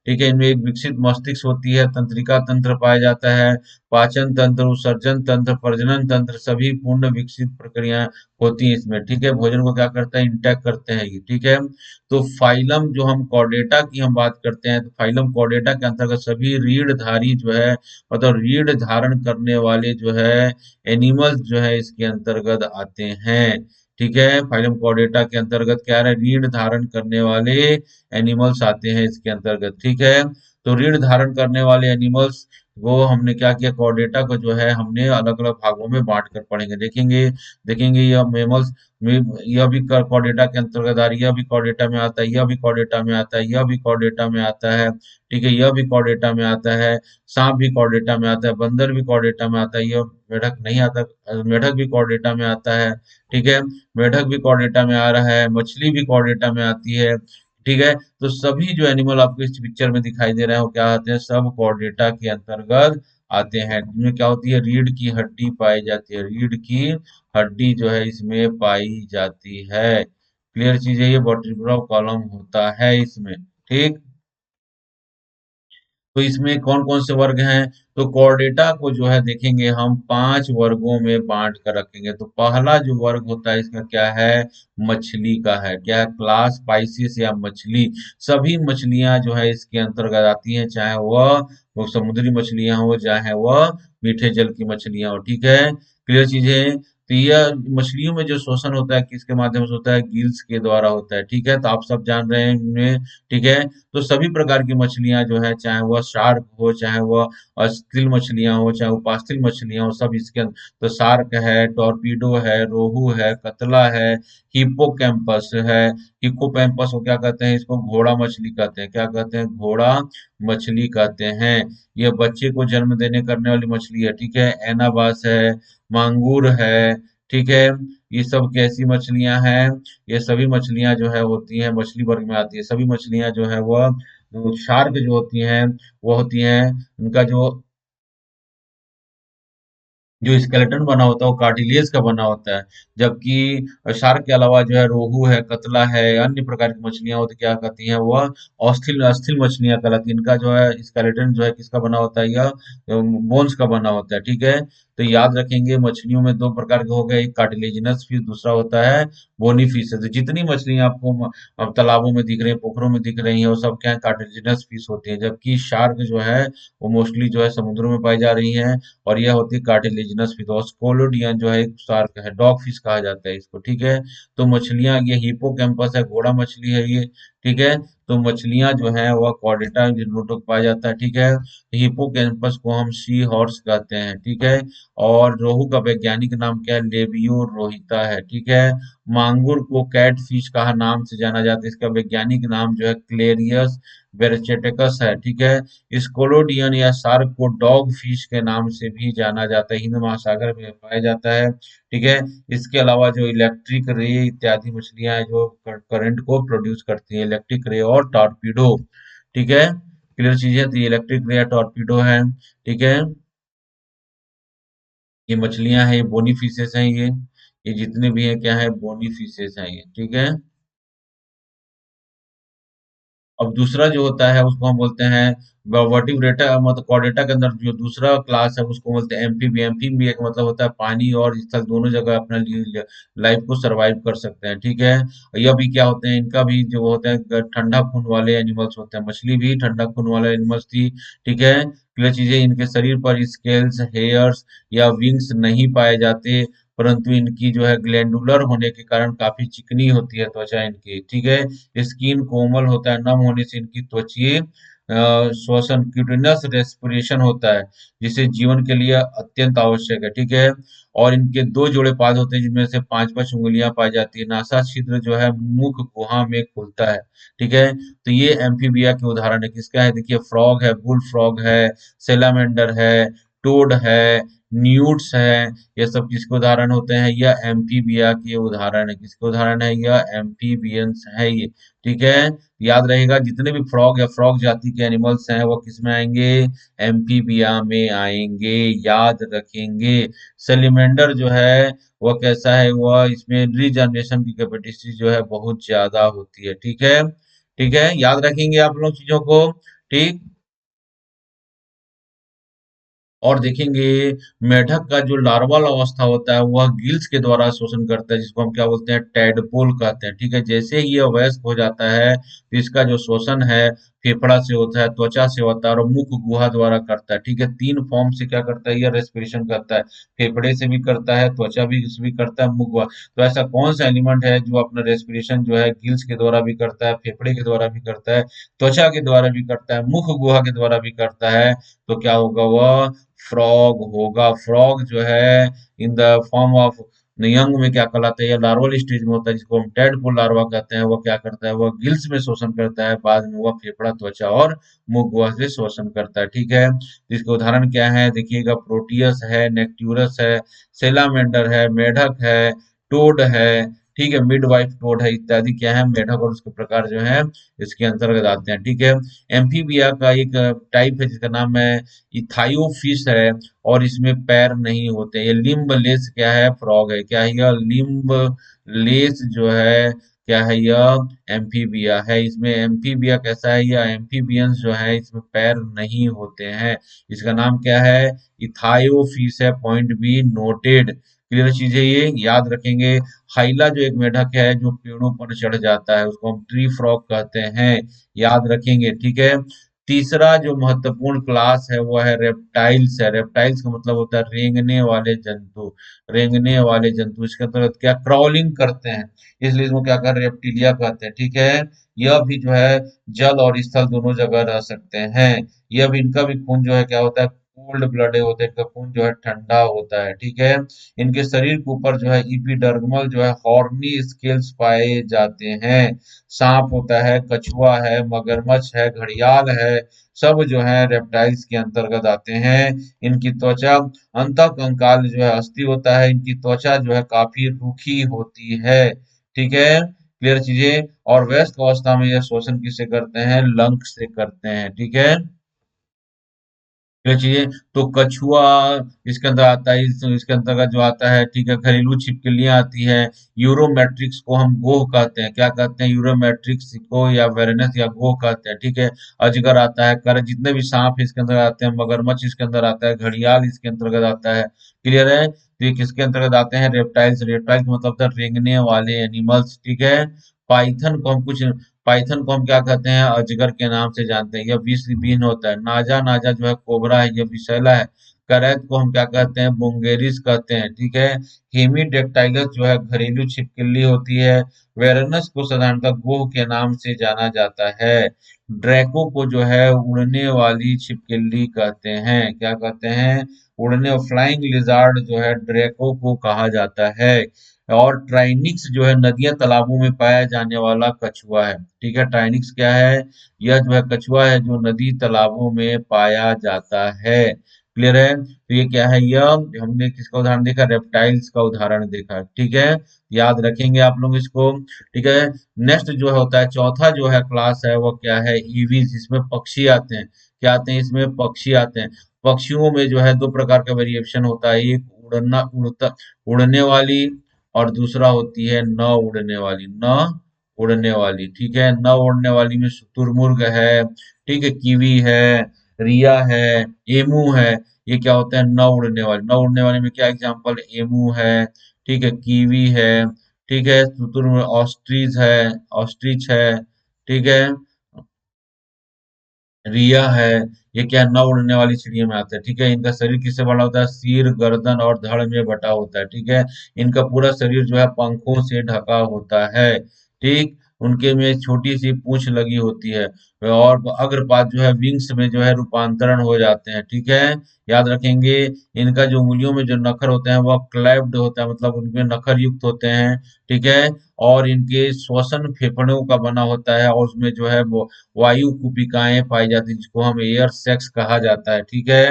ठीक है, इनमें एक विकसित मस्तिष्क होती है, तंत्रिका तंत्र पाया जाता है, पाचन तंत्र, उत्सर्जन तंत्र, प्रजनन तंत्र सभी पूर्ण विकसित प्रक्रियाएं होती हैं इसमें। ठीक है, भोजन को क्या करता है? इंटैक्ट करते हैं ये। ठीक है, तो फाइलम जो हम कॉर्डेटा की हम बात करते हैं, तो फाइलम कॉर्डेटा के अंतर्गत सभी रीढ़धारी जो है, मतलब रीढ़ धारण करने वाले जो है एनिमल्स जो है इसके अंतर्गत आते हैं। ठीक है, फाइलम कॉर्डेटा के अंतर्गत क्या है? रीढ़ धारण करने वाले एनिमल्स आते हैं इसके अंतर्गत। ठीक है, तो रीढ़ धारण करने वाले एनिमल्स वो हमने क्या किया? कॉर्डेटा को जो है हमने अलग अलग भागों में बांट कर पढ़ेंगे। देखेंगे देखेंगे यह मेमल्स में, यह भी कॉर्डेटा के अंतर्गत आ रही है, यह भी कॉर्डेटा में आता है, यह भी कॉर्डेटा में आता है, यह भी कॉर्डेटा में आता है। ठीक है, यह भी कॉर्डेटा में आता है, सांप भी कॉर्डेटा में आता है, बंदर भी कॉर्डेटा में आता है, यह मेढक नहीं आता, मेढक भी कॉर्डेटा में आता है। ठीक है, मेढक भी कॉर्डेटा में आ रहा है, मछली भी कॉर्डेटा में आती है। ठीक है, तो सभी जो एनिमल आपको इस पिक्चर में दिखाई दे रहे हैं वो क्या आते हैं? सब कॉर्डेटा के अंतर्गत आते हैं। इनमें क्या होती है? रीढ़ की हड्डी पाई जाती है, रीढ़ की हड्डी जो है इसमें पाई जाती है। क्लियर चीज है ये, वर्टिब्रल कॉलम होता है इसमें। ठीक, तो इसमें कौन कौन से वर्ग हैं? तो कॉर्डेटा को जो है देखेंगे हम 5 वर्गों में बांट कर रखेंगे। तो पहला जो वर्ग होता है इसका क्या है? मछली का है। क्या है? क्लास पाइसिस या मछली। सभी मछलियां जो है इसके अंतर्गत आती हैं, चाहे वह वो समुद्री मछलियां हो, चाहे वह मीठे जल की मछलियां हो। ठीक है, क्लियर चीज है। तो यह मछलियों में जो शोषण होता है किसके माध्यम से होता है? गिल्स के द्वारा होता है। ठीक है, तो आप सब जान रहे हैं इनमें। ठीक है, तो सभी प्रकार की मछलियां जो है, चाहे वह शार्क हो, चाहे वह अस्थिल मछलियां हो, चाहे उपास्थि मछलियां हो, सब इसके अंदर। तो शार्क है, टॉर्पीडो है, रोहू है, कतला है, हिप्पोकैम्पस है। हिप्पोकैम्पस को क्या कहते हैं? इसको घोड़ा मछली कहते हैं। क्या कहते हैं? घोड़ा मछली कहते हैं। यह बच्चे को जन्म देने करने वाली मछली है। ठीक है, एनाबास है, मांगूर है। ठीक है, ये सब कैसी मछलियां हैं? ये सभी मछलियां जो है होती हैं मछली वर्ग में आती है। सभी मछलियां जो है वह शार्क जो होती हैं वो होती हैं, उनका जो स्केलेटन बना होता है वो कार्टिलेज का बना होता है। जबकि शार्क के अलावा जो है रोहू है, कतला है, अन्य प्रकार की मछलियां होती क्या कहती हैं? वह अस्थिल अस्थिल मछलियां कहलाती हैं। इनका जो है स्केलेटन जो है किसका बना होता है? यह बोन्स का बना होता है। ठीक है, तो याद रखेंगे मछलियों में दो प्रकार के हो गए, एक कार्टिलेजिनस फिश, दूसरा होता है बोनी फिश। तो जितनी मछलियां आपको अब तालाबों में दिख रही है, पोखरों में दिख रही है, वो सब क्या है? कार्टिलेजिनस फिश होती है। जबकि शार्क जो है वो मोस्टली जो है समुद्रों में पाई जा रही है, और यह होती है कार्टिलेजिनस फिश। और स्कोलोडियन जो है एक शार्क है, डॉग फिश कहा जाता है इसको। ठीक है, तो मछलियां, ये हिपोकैम्पस है, घोड़ा मछली है ये। ठीक है, तो मछलियां जो है वह कॉर्डेटा नोटोक पाया जाता है। ठीक है, हिपोकैम्पस को हम सी हॉर्स कहते हैं। ठीक है, और रोहू का वैज्ञानिक नाम क्या है? लेबियो रोहिता है। ठीक है, मांगुर को कैट फिश का नाम से जाना जाता है, इसका वैज्ञानिक नाम जो है क्लेरियस बेरचेटेकस है। ठीक है, स्कोलोडियन या शार्क को डॉग फिश के नाम से भी जाना जाता है, हिंद महासागर में पाया जाता है। ठीक है, इसके अलावा जो इलेक्ट्रिक रे इत्यादि मछलियां हैं जो करंट को प्रोड्यूस करती हैं, इलेक्ट्रिक रे और टॉर्पीडो। ठीक है, क्लियर चीज है, तो ये इलेक्ट्रिक रे या टॉर्पीडो है। ठीक है, ये मछलियां हैं, ये बोनी फिशेस हैं, ये जितने भी हैं क्या है? बोनी फिशेस हैं ये। ठीक है, अब दूसरा जो होता है उसको हम बोलते हैं वर्टिब्रेटा मतलब कॉर्डेटा के अंदर जो दूसरा क्लास है उसको बोलते हैं एम्फीबिया। एम्फीबिया का मतलब होता है पानी और स्थल दोनों जगह अपना लाइफ को सरवाइव कर सकते हैं, ठीक है। यह भी क्या होते हैं, इनका भी जो होता है ठंडा खून वाले एनिमल्स होते हैं। मछली भी ठंडा खून वाले एनिमल्स थी, ठीक है। ये चीजें इनके शरीर पर स्केल्स, हेयर्स या विंग्स नहीं पाए जाते, परंतु इनकी जो है ग्लैंडुलर होने के कारण काफी चिकनी होती है त्वचा इनकी, ठीक है। स्किन कोमल होता है, नम होने से इनकी त्वचीय श्वसन क्यूटेनियस रेस्पिरेशन होता है, जिसे जीवन के लिए अत्यंत आवश्यक है, ठीक है। और इनके दो जोड़े पाद होते हैं जिनमें से पांच पांच उंगलियां पाई जाती है। नासा छिद्र जो है मुख गुहा में खुलता है, ठीक है। तो ये एम्फीबिया के उदाहरण है। किसका है, देखिए फ्रॉग है, बुल फ्रॉग है, सेलामेंडर है, टोड है, न्यूट्स है, ये सब किसके उदाहरण होते हैं, यह एम्फीबिया के उदाहरण है। किसके उदाहरण है, यह एम्फीबियंस है ये, ठीक है। याद रहेगा जितने भी फ्रॉग या फ्रॉग जाति के एनिमल्स हैं वो किस में आएंगे, एम्फीबिया में आएंगे, याद रखेंगे। सेलिमेंडर जो है वह कैसा है, वह इसमें रीजनरेशन की कैपेसिटी जो है बहुत ज्यादा होती है, ठीक है। ठीक है, याद रखेंगे आप लोग चीजों को, ठीक। और देखेंगे मेढक का जो लार्वल अवस्था होता है वह गिल्स के द्वारा शोषण करता है, जिसको हम क्या बोलते हैं, टैडपोल कहते हैं, ठीक है। जैसे ही यह वयस्क हो जाता है तो इसका जो शोषण है फेफड़ा से होता है, त्वचा से होता है और मुख गुहा द्वारा करता है, ठीक है। तीन फॉर्म से क्या करता है, यह रेस्पिरेशन करता है। फेफड़े से भी करता है, त्वचा भी से भी करता है, मुख गुहा। तो ऐसा कौन सा एलिमेंट है जो अपना रेस्पिरेशन जो है गिल्स के द्वारा भी करता है, फेफड़े के द्वारा भी करता है, त्वचा के द्वारा भी करता है, मुख गुहा के द्वारा भी करता है, तो क्या होगा, वह फ्रॉग होगा। फ्रॉग जो है in the form of young में क्या कहलाता है, या लार्वल स्टेज में होता है, जिसको हम टेडपोल लार्वा कहते हैं। वह क्या करता है, वह गिल्स में शोषण करता है, बाद में वह फेफड़ा, त्वचा और मुख गुहा से शोषण करता है, ठीक है। तो इसके उदाहरण क्या है, देखिएगा प्रोटियस है, नेक्ट्यूरस है, सेलामेंडर है, मेढक है, टोड है, ठीक है, मिडवाइफ टोड है, इत्यादि क्या है, मेढक और उसके प्रकार जो है इसके अंतर्गत आते हैं, ठीक है। एम्फीबिया का एक टाइप है जिसका नाम है इथायोफिस है, और इसमें पैर नहीं होते। ये लिम्ब लेस क्या है, फ्रॉग है। क्या है यह, लिम्ब लेस जो है क्या है, यह एम्फीबिया है। इसमें एम्फीबिया कैसा है, यह एम्फीबियंस जो है इसमें पैर नहीं होते हैं। इसका नाम क्या है, इथायोफिस है, पॉइंट बी नोटेड। क्लियर चीज है, ये याद रखेंगे। हाइला जो एक मेढक है जो पेड़ों पर चढ़ जाता है उसको हम ट्री फ्रॉग कहते हैं, याद रखेंगे, ठीक है। तीसरा जो महत्वपूर्ण क्लास है वो है रेप्टाइल्स है। रेप्टाइल्स का मतलब होता है रेंगने वाले जंतु। रेंगने वाले जंतु इसके अंतर्गत क्या, क्राउलिंग करते हैं, इसलिए इसको क्या कहते हैं, रेप्टिलिया कहते हैं, ठीक है। यह भी जो है जल और स्थल दोनों जगह रह सकते हैं। यह भी, इनका भी खून जो है क्या होता है, कोल्ड ब्लडेड होता है, इनका खून जो है ठंडा होता है, ठीक है। इनके शरीर के ऊपर जो है इपिडर्मल जो है हॉर्नी स्केल्स पाए जाते हैं। सांप होता है, कछुआ है, मगरमच्छ है, घड़ियाल है, सब जो है रेप्टाइल्स के अंतर्गत आते हैं। इनकी त्वचा, अंतःकंकाल जो है अस्थि होता है, इनकी त्वचा जो है काफी रूखी होती है, ठीक है। क्लियर चीजें। और वयस्क अवस्था में यह शोषण किससे करते हैं, लंग से करते हैं, ठीक है। ये चीजें, तो कछुआ इसके अंदर आता है, इसके अंतर्गत जो आता है, ठीक है। घरेलू छिपकलियां आती है। यूरोमेट्रिक्स को हम गोह कहते हैं, क्या कहते हैं, यूरोमेट्रिक्स को या वेरेनस या गोह कहते हैं, ठीक है। अजगर आता है, कर जितने भी सांप इसके अंदर आते हैं, मगरमच्छ इसके अंदर आता है, घड़ियाल इसके अंतर्गत आता है, क्लियर है। तो ये किसके अंतर्गत आते हैं, रेप्टाइल्स। रेप्टाइल्स मतलब था रेंगने वाले एनिमल्स, ठीक है। पाइथन को हम कुछ पाइथन को हम क्या कहते हैं, अजगर के नाम से जानते हैं, यह विष विहीन होता है। नाजा, नाजा जो है कोबरा है, यह विषैला है। करैत को हम क्या कहते हैं, बुंगेरिस कहते हैं, ठीक है। हेमीडेक्टाइलस जो है घरेलू छिपकली होती है। वेरनस को साधारणतः गोह के नाम से जाना जाता है। ड्रैको को जो है उड़ने वाली छिपकली कहते हैं, क्या कहते हैं, उड़ने, फ्लाइंग लिजार्ड जो है ड्रैको को कहा जाता है। और ट्राइनिक्स जो है नदियां तालाबों में पाया जाने वाला कछुआ है, ठीक है। ट्राइनिक्स क्या है, यह जो है कछुआ है जो नदी तालाबों में पाया जाता है, क्लियर है। तो ये क्या है, यह हमने किसका उदाहरण देखा, रेप्टाइल्स का उदाहरण देखा, ठीक है। याद रखेंगे आप लोग इसको, ठीक है। नेक्स्ट जो होता है, चौथा जो है क्लास है वो क्या है, ईवीज। इसमें पक्षी आते हैं, क्या आते हैं, इसमें पक्षी आते हैं। पक्षियों में जो है दो प्रकार का वेरिएशन होता है, एक उड़ने वाली, और दूसरा होती है न उड़ने वाली। न उड़ने वाली, ठीक है। न उड़ने वाली में शुतुरमुर्ग है, ठीक है, कीवी है, रिया है, एमू है। ये क्या होता है? न उड़ने वाले। न उड़ने वाले में क्या एग्जांपल? एमू है, ठीक है, कीवी है, ठीक है, शुतुरमुर्ग ऑस्ट्रिच है, ऑस्ट्रिच है, ठीक है, रिया है। ये क्या है? नौ उड़ने वाली चिड़िया में आता है, ठीक है। इनका शरीर किससे बना होता है? सिर, गर्दन और धड़ में बटा होता है, ठीक है। इनका पूरा शरीर जो है पंखों से ढका होता है, ठीक। उनके में छोटी सी पूंछ लगी होती है, और अग्रपात जो है विंग्स में जो है रूपांतरण हो जाते हैं, ठीक है। याद रखेंगे। इनका जो उंगलियों में जो नखर होते हैं वह क्लैव्ड होता है, मतलब उनमें नखर युक्त होते हैं, ठीक है। और इनके श्वसन फेफड़ों का बना होता है, और उसमें जो है वो वायु कुपिकाएं पाई जाती हैं, जिसको हम एयर सेक्स कहा जाता है, ठीक है।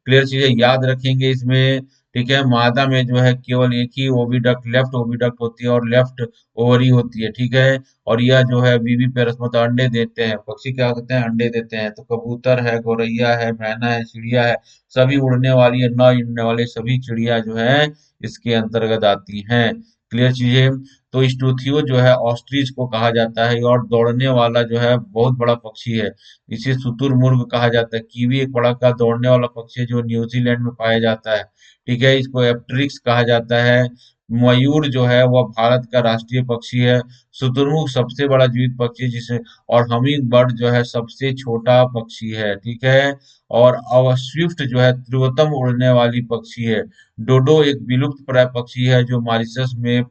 क्लियर चीजें याद रखेंगे इसमें, ठीक है। मादा में जो है केवल एक ही ओविडक्ट, लेफ्ट ओविडक्ट होती है और लेफ्ट ओवरी होती है, ठीक है। और यह जो है बीबी पेरस मतलब अंडे देते हैं। पक्षी क्या करते हैं? अंडे देते हैं। तो कबूतर है, गौरैया है, मैना है, चिड़िया है, सभी उड़ने वाली है, न उड़ने वाले सभी चिड़िया जो है इसके अंतर्गत आती हैं। क्लियर चीजें। तो स्टूथियो जो है ऑस्ट्रिच को कहा जाता है, और दौड़ने वाला जो है बहुत बड़ा पक्षी है, इसे शुतुरमुर्ग कहा जाता है। कीवी एक बड़ा का दौड़ने वाला पक्षी है जो न्यूजीलैंड में पाया जाता है, ठीक है। इसको एप्ट्रिक्स कहा जाता है। मयूर जो है वह भारत का राष्ट्रीय पक्षी है। शुतुरमुर्ग सबसे बड़ा जीवित पक्षी जिसे, और हमिंग बर्ड जो है सबसे छोटा पक्षी है, ठीक है। और अब स्विफ्ट जो है तीव्रतम उड़ने वाली पक्षी है। डोडो एक विलुप्त प्राय पक्षी है जो मॉरिशस में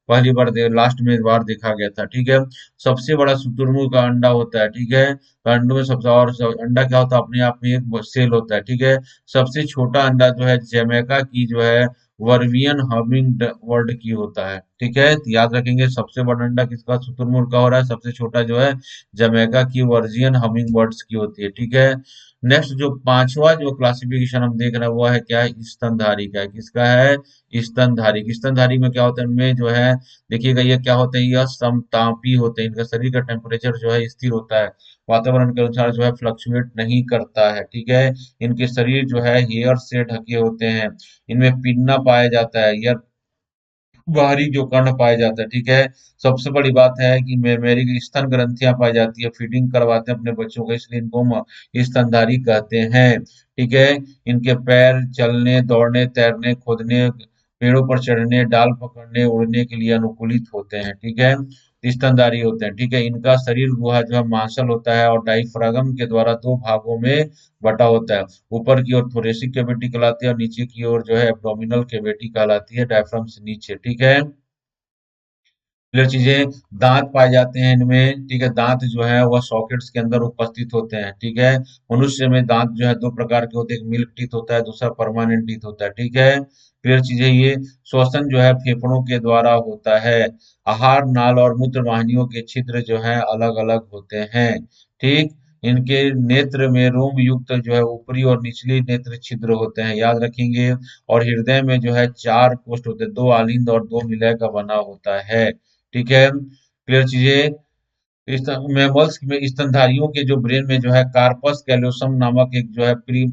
पहली बार लास्ट में बार देखा गया था, ठीक है। सबसे बड़ा शुतुरमुर्ग का अंडा होता है, ठीक है। तो अंडों में सबसे, और अंडा क्या होता है? अपने आप में एक सेल होता है, ठीक है। सबसे छोटा अंडा जो है जमैका की जो है वर्वियन हमिंग बर्ड की होता है, ठीक है। तो याद रखेंगे सबसे बड़ा अंडा किसका? शुतुरमुर्ग का हो रहा है। सबसे छोटा जो है जमैका की वर्जियन हमिंग बर्ड्स की होती है, ठीक है। नेक्स्ट जो पांचवा जो क्लासिफिकेशन हम देख रहे हैं वो है क्या है? स्तनधारी का है। किसका है? स्तनधारी। स्तनधारी में क्या होता है? इनमें जो है देखिएगा ये क्या होते हैं? यह समतापी होते हैं। इनका शरीर का टेम्परेचर जो है स्थिर होता है, वातावरण के अनुसार जो है फ्लक्चुएट नहीं करता है, ठीक है। इनके शरीर जो है हेयर से ढके होते हैं। इनमें पिन्ना पाया जाता है, यह बाहरी जो कर्ण पाए जाते हैं, ठीक है। सबसे बड़ी बात है कि मेरी स्तन ग्रंथियां पाई जाती है, फीडिंग करवाते हैं अपने बच्चों को, इसलिए इनको हम स्तनधारी कहते हैं, ठीक है। इनके पैर चलने, दौड़ने, तैरने, कूदने, पेड़ों पर चढ़ने, डाल पकड़ने, उड़ने के लिए अनुकूलित होते हैं, ठीक है। स्तनधारी होते हैं, ठीक है। इनका शरीर गुहा जो है मांसल होता है और डाइफ्रागम के द्वारा दो भागों में बटा होता है। ऊपर की ओर थोरेसिक कैविटी कहलाती है और नीचे की ओर जो है एब्डोमिनल कैविटी कहलाती है, डायफ्राम से नीचे, ठीक है। क्लियर चीजें। दांत पाए जाते हैं इनमें, ठीक है। दांत जो है वह सॉकेट्स के अंदर उपस्थित होते हैं, ठीक है। मनुष्य में दांत जो है दो प्रकार के होते हैं, एक मिल्क टीथ होता है, दूसरा परमानेंट टीथ होता है, ठीक है। क्लियर चीजें। ये श्वसन जो है फेफड़ों के द्वारा होता है। आहार नाल और मूत्र वाहिनियों के छिद्र जो है अलग अलग होते हैं, ठीक। इनके नेत्र में रोम युक्त जो है ऊपरी और निचली नेत्र छिद्र होते हैं, याद रखेंगे। और हृदय में जो है चार कोष्ठ होते हैं, दो आलिंद और दो विलय का बना होता है, ठीक है। क्लियर चीजें। मैमल्स में स्तनधारियों के जो ब्रेन में जो है कार्पस कैलोसम नामक एक जो है प्री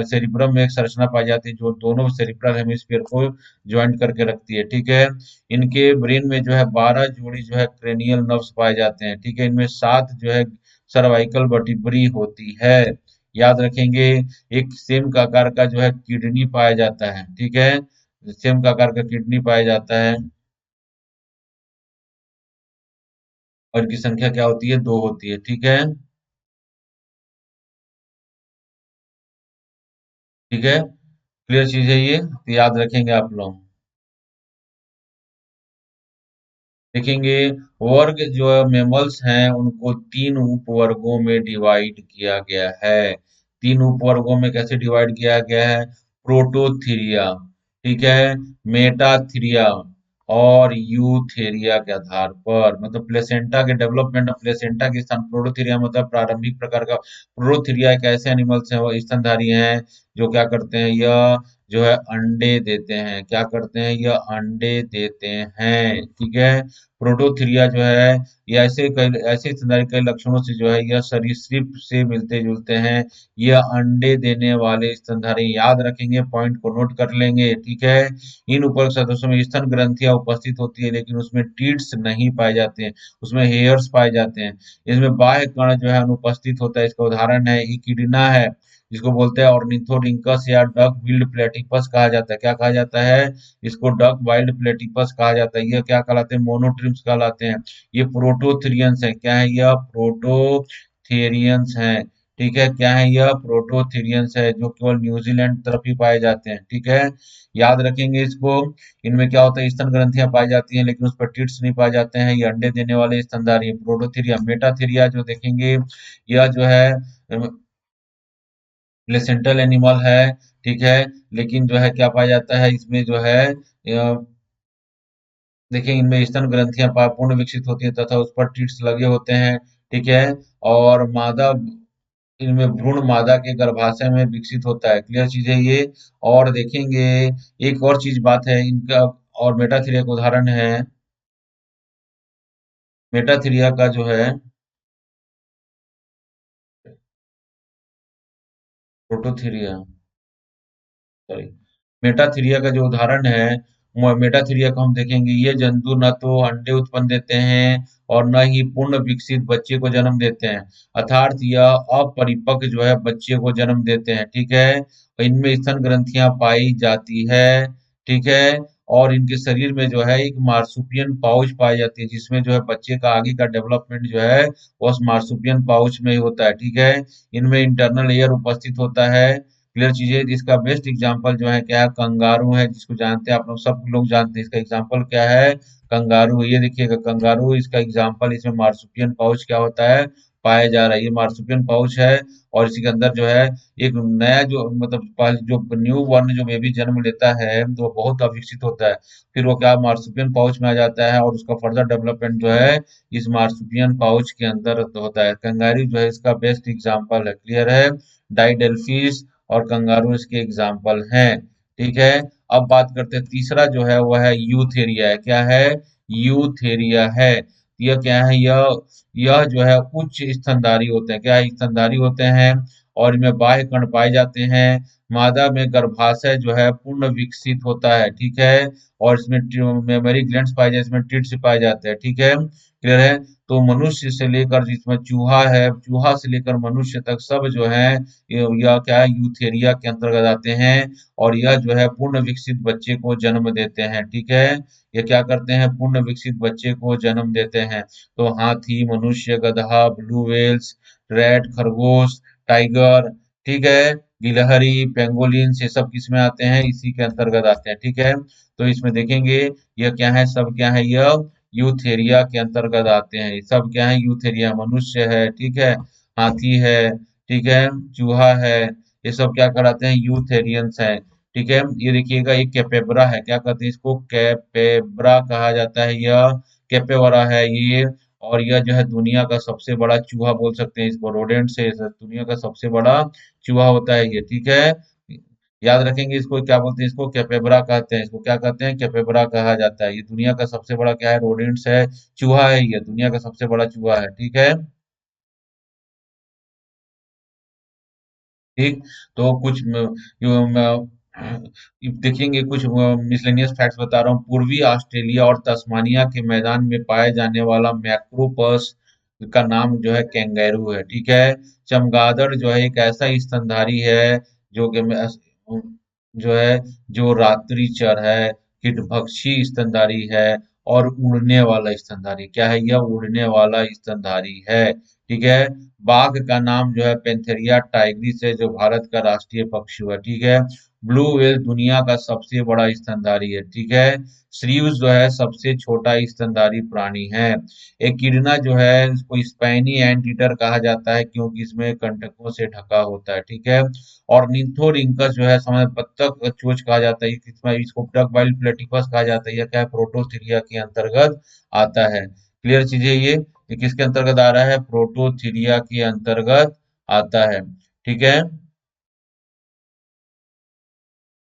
सेरिब्रम में एक संरचना पाई जाती है जो दोनों सेरिब्रल हेमिस्फीयर को ज्वाइंट करके रखती है, ठीक है। इनके ब्रेन में जो है 12 जोड़ी जो है क्रेनियल नर्व्स पाए जाते हैं, ठीक है। इनमें 7 जो है सर्वाइकल वर्टिब्री होती है, याद रखेंगे। एक सेम का आकार का जो है किडनी पाया जाता है, ठीक है। सेम का आकार का किडनी पाया जाता है, और इनकी संख्या क्या होती है? 2 होती है, ठीक है। ठीक है। क्लियर चीज है ये, तो याद रखेंगे आप लोग। देखेंगे, वर्ग जो मेमल्स हैं उनको 3 उपवर्गों में डिवाइड किया गया है। 3 उपवर्गों में कैसे डिवाइड किया गया है? प्रोटोथीरिया, ठीक है, मेटाथीरिया और यूथेरिया के आधार पर, मतलब प्लेसेंटा के डेवलपमेंट ऑफ प्लेसेंटा के स्थान प्रोटोथीरिया मतलब प्रारंभिक प्रकार का। प्रोटोथीरिया एक ऐसे एनिमल्स हैं, वो स्तनधारी हैं जो क्या करते हैं, यह जो है अंडे देते हैं। क्या करते हैं, यह अंडे देते हैं। ठीक है। प्रोटोथीरिया जो है, ये ऐसे स्तनधारी कई लक्षणों से जो है यह सरीसृप से मिलते जुलते हैं। यह अंडे देने वाले स्तनधारी, याद रखेंगे, पॉइंट को नोट कर लेंगे। ठीक है। इन उपरोक्त सदस्यों में स्तन ग्रंथियां उपस्थित होती है, लेकिन उसमें टीट्स नहीं पाए जाते हैं, उसमें हेयर्स पाए जाते हैं। इसमें बाह्य कण जो है अनुपस्थित होता है। इसका उदाहरण है इकिडना है, जिसको बोलते हैं ऑर्निथोरिंकस या डक बिल्ड प्लेटिपस कहा जाता है। क्या कहा जाता है, इसको डक वाइल्ड प्लेटिपस कहा जाता है। ये क्या कहलाते हैं, मोनोट्रिम्स कहलाते हैं। ये प्रोटोथेरियंस है। क्या है, यह प्रोटोथेरियंस है। ठीक है। क्या है, यह प्रोटोथेरियंस है, जो केवल न्यूजीलैंड तरफ ही पाए जाते हैं। ठीक है। याद रखेंगे इसको। इनमें क्या होता है, स्तन ग्रंथियां पाई जाती हैं, लेकिन उस पर टिट्स नहीं पाए जाते हैं। ये अंडे देने वाले स्तनधारी हैं। प्रोटोथीरिया, मेटाथीरिया जो देखेंगे, यह जो है प्लेसेंटल एनिमल है। ठीक है। लेकिन जो है क्या पाया जाता है इसमें जो है, देखिए इनमें स्तन ग्रंथियां पूर्ण विकसित होती हैं तथा उस पर टिट्स लगे होते हैं। ठीक है। और मादा, इनमें भ्रूण मादा के गर्भाशय में विकसित होता है। क्लियर चीज है ये। और देखेंगे एक और चीज बात है इनका, और मेटाथीरिया का उदाहरण है, मेटाथीरिया का जो है, प्रोटोथीरिया, सॉरी, मेटाथीरिया का जो उदाहरण है, मेटाथीरिया को हम देखेंगे, ये जंतु न तो अंडे उत्पन्न देते हैं और न ही पूर्ण विकसित बच्चे को जन्म देते हैं। अर्थात यह अपरिपक्व जो है बच्चे को जन्म देते हैं। ठीक है। इनमें स्तन ग्रंथियां पाई जाती है। ठीक है। और इनके शरीर में जो है एक मार्सुपियन पाउच पाई जाती है, जिसमें जो है बच्चे का आगे का डेवलपमेंट जो है वो उस मार्सुपियन पाउच में ही होता है। ठीक है। इनमें इंटरनल एयर उपस्थित होता है। क्लियर चीजें। इसका बेस्ट एग्जांपल जो है क्या है, कंगारू है, जिसको जानते हैं आप लोग, सब लोग जानते हैं। इसका एग्जांपल क्या है, कंगारू। ये देखिएगा कंगारू, इसका एग्जांपल, इसमें मार्सुपियन पाउच क्या होता है, पाया जा रहा है। ये मार्सुपियन पाउच है। और इसी के अंदर जो है एक नया जो मतलब जो न्यू बॉर्न जो बेबी जन्म लेता है तो वो बहुत अविकसित होता है। फिर वो क्या मार्सुपियन पाउच में आ जाता है, और उसका फर्दर डेवलपमेंट जो है इस मार्सुपियन पाउच के अंदर होता है। कंगारू जो है इसका बेस्ट एग्जांपल है। क्लियर है। डाइडेल्फिश और कंगारू इसके एग्जाम्पल हैं। ठीक है। अब बात करते हैं, तीसरा जो है वह है यूथेरिया है। क्या है, यूथेरिया है। यह क्या है, यह जो है उच्च स्तनधारी होते हैं। क्या है, स्तनधारी होते हैं, और इनमें बाह्य कण पाए जाते हैं। मादा में गर्भाशय जो है पूर्ण विकसित होता है। ठीक है। और इसमें मेमोरी ग्लैंड्स पाए जाते हैं, इसमें टिट्स पाए जाते हैं। ठीक है। क्लियर है। तो मनुष्य से लेकर, जिसमें चूहा है, चूहा से लेकर मनुष्य तक सब जो है यह क्या है, यूथेरिया के अंतर्गत आते हैं। और यह जो है पूर्ण विकसित बच्चे को जन्म देते हैं। ठीक है। ये क्या करते हैं, पूर्ण विकसित बच्चे को जन्म देते हैं। तो हाथी, मनुष्य, गधा, ब्लू व्हेल्स, रैट, खरगोश, टाइगर, ठीक है, गिलहरी, पेंगोलिन, ये सब किसमें आते हैं, इसी के अंतर्गत आते हैं। ठीक है। तो इसमें देखेंगे यह क्या है, सब क्या है, यह यूथेरिया के अंतर्गत आते हैं। सब क्या है, यूथेरिया, मनुष्य है, ठीक है, हाथी है, ठीक है, चूहा है, ये सब क्या कराते हैं, यूथेरियंस है। ठीक है। ये देखिएगा, ये कैपेब्रा है। क्या कहते हैं इसको, कैपेब्रा कहा जाता है। यह कैपेवरा है ये। और यह जो है दुनिया का सबसे बड़ा चूहा बोल सकते हैं इसको, रोडेंट से दुनिया का सबसे बड़ा चूहा होता है ये। ठीक है। याद रखेंगे इसको, क्या बोलते हैं इसको, कैपेब्रा कहते हैं। इसको क्या कहते हैं, कैपेब्रा कहा जाता है। ये दुनिया का सबसे बड़ा क्या है, रोडेंट्स है, चूहा है, ये दुनिया का सबसे बड़ा चूहा है। ठीक है। ठीक। तो कुछ देखेंगे, कुछ मिसलेनियस फैक्ट्स बता रहा हूँ। पूर्वी ऑस्ट्रेलिया और तस्मानिया के मैदान में पाए जाने वाला मैक्रोपस का नाम जो है कैंगैरू है। ठीक है। चमगादड़ जो है एक ऐसा स्तनधारी है जो कि जो है जो रात्रिचर है, कीटभक्षी स्तनधारी है, और उड़ने वाला स्तनधारी। क्या है, यह उड़ने वाला स्तनधारी है। ठीक है। बाघ का नाम जो है पेंथेरिया टाइग्रिस है, जो भारत का राष्ट्रीय पक्षी है। ठीक है। ब्लू व्हेल दुनिया का सबसे बड़ा स्तनधारी है। ठीक है। श्रीव्स जो है सबसे छोटा स्तनधारी प्राणी है। एकिडना जो है इसको स्पाइनी एंटीटर कहा जाता है, क्योंकि इसमें कंटकों से ढका होता है। ठीक है। और निथोरिंकस जो है समय बत्तख चोंच कहा जाता है, इसमें इसको डक वाइल्ड प्लेटिपस कहा जाता है। यह क्या है, प्रोटोथीरिया के अंतर्गत आता है। क्लियर चीज है ये किसके अंतर्गत आ रहा है, प्रोटोथीरिया के अंतर्गत आता है। ठीक है।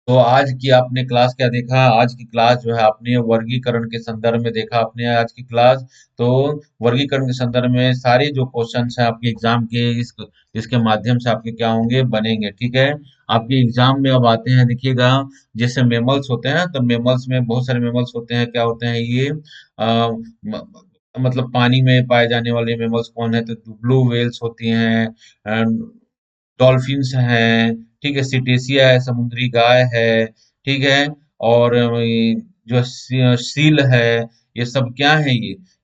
तो आज की आपने क्लास क्या देखा? आज की क्लास जो है आपने वर्गीकरण के संदर्भ में देखा आपने आज की क्लास। तो वर्गीकरण के संदर्भ में सारे जो क्वेश्चंस हैं आपके एग्जाम के इसके माध्यम से आपके क्या होंगे बनेंगे, ठीक है। आपके एग्जाम में अब आते हैं, देखिएगा। जैसे मेमल्स होते हैं ना, तो मेमल्स में बहुत सारे मेमल्स होते हैं, क्या होते हैं ये मतलब पानी में पाए जाने वाले मेमल्स कौन है? तो ब्लू व्हेल्स होती हैं, डॉल्फिन्स हैं, ठीक है, सिटेशिया है, समुद्री गाय है, ठीक है। और ये जो सील है, ये सब क्या है?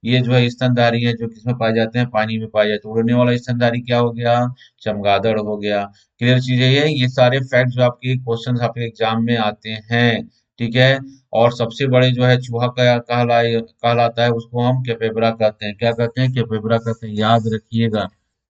ये जो है स्तनधारी है, जो किसमें पाए जाते हैं? पानी में पाए जाते हैं। उड़ने वाला स्तनधारी क्या हो गया? चमगादड़ हो गया। क्लियर चीज है ये सारे फैक्ट जो आपके क्वेश्चंस आपके एग्जाम में आते हैं, ठीक है। और सबसे बड़े जो है चूहा क्या कहलाता है? उसको हम कैपेबरा कहते हैं। क्या कहते हैं? कैपेबरा कहते हैं, याद रखिएगा।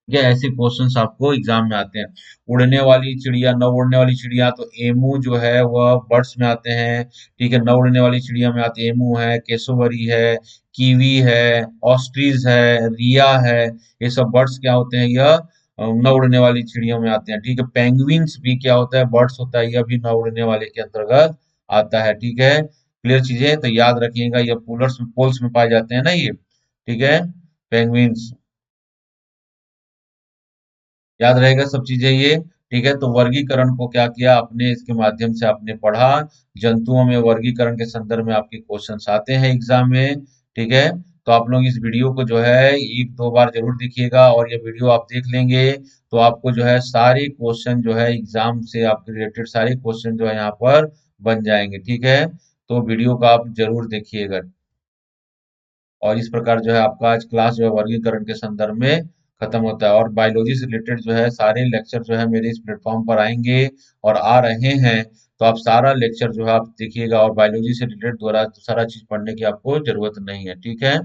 ठीक है, ऐसे क्वेश्चंस आपको एग्जाम में आते हैं। उड़ने वाली चिड़िया, न उड़ने वाली चिड़िया, तो एमू जो है वह बर्ड्स में आते हैं, ठीक है। न उड़ने वाली चिड़िया में आते हैं, एमू है, केसोवरी है, कीवी है, ऑस्ट्रिच है, रिया है। ये सब बर्ड्स क्या होते हैं? यह न उड़ने वाली चिड़ियों में आते हैं, ठीक है। पेंगुइन्स भी क्या होता है? बर्ड्स होता है, यह भी न उड़ने वाले के अंतर्गत आता है, ठीक है। क्लियर चीजें तो याद रखिएगा, ये पोल्स में पाए जाते हैं ना ये, ठीक है। पेंगुइन्स याद रहेगा सब चीजें ये, ठीक है। तो वर्गीकरण को क्या किया आपने, इसके माध्यम से आपने पढ़ा। जंतुओं में वर्गीकरण के संदर्भ में आपके क्वेश्चंस आते हैं एग्जाम में, ठीक है। तो आप लोग इस वीडियो को जो है एक दो बार जरूर देखिएगा, और ये वीडियो आप देख लेंगे तो आपको जो है सारे क्वेश्चन जो है एग्जाम से आपके रिलेटेड सारे क्वेश्चन जो है यहाँ पर बन जाएंगे, ठीक है। तो वीडियो को आप जरूर देखिएगा। और इस प्रकार जो है आपका आज क्लास जो है वर्गीकरण के संदर्भ में खत्म होता है। और बायोलॉजी से रिलेटेड जो है सारे लेक्चर जो है मेरे इस प्लेटफॉर्म पर आएंगे और आ रहे हैं। तो आप सारा लेक्चर जो है आप देखिएगा, और बायोलॉजी से रिलेटेड दोबारा सारा चीज पढ़ने की आपको जरूरत नहीं है, ठीक है।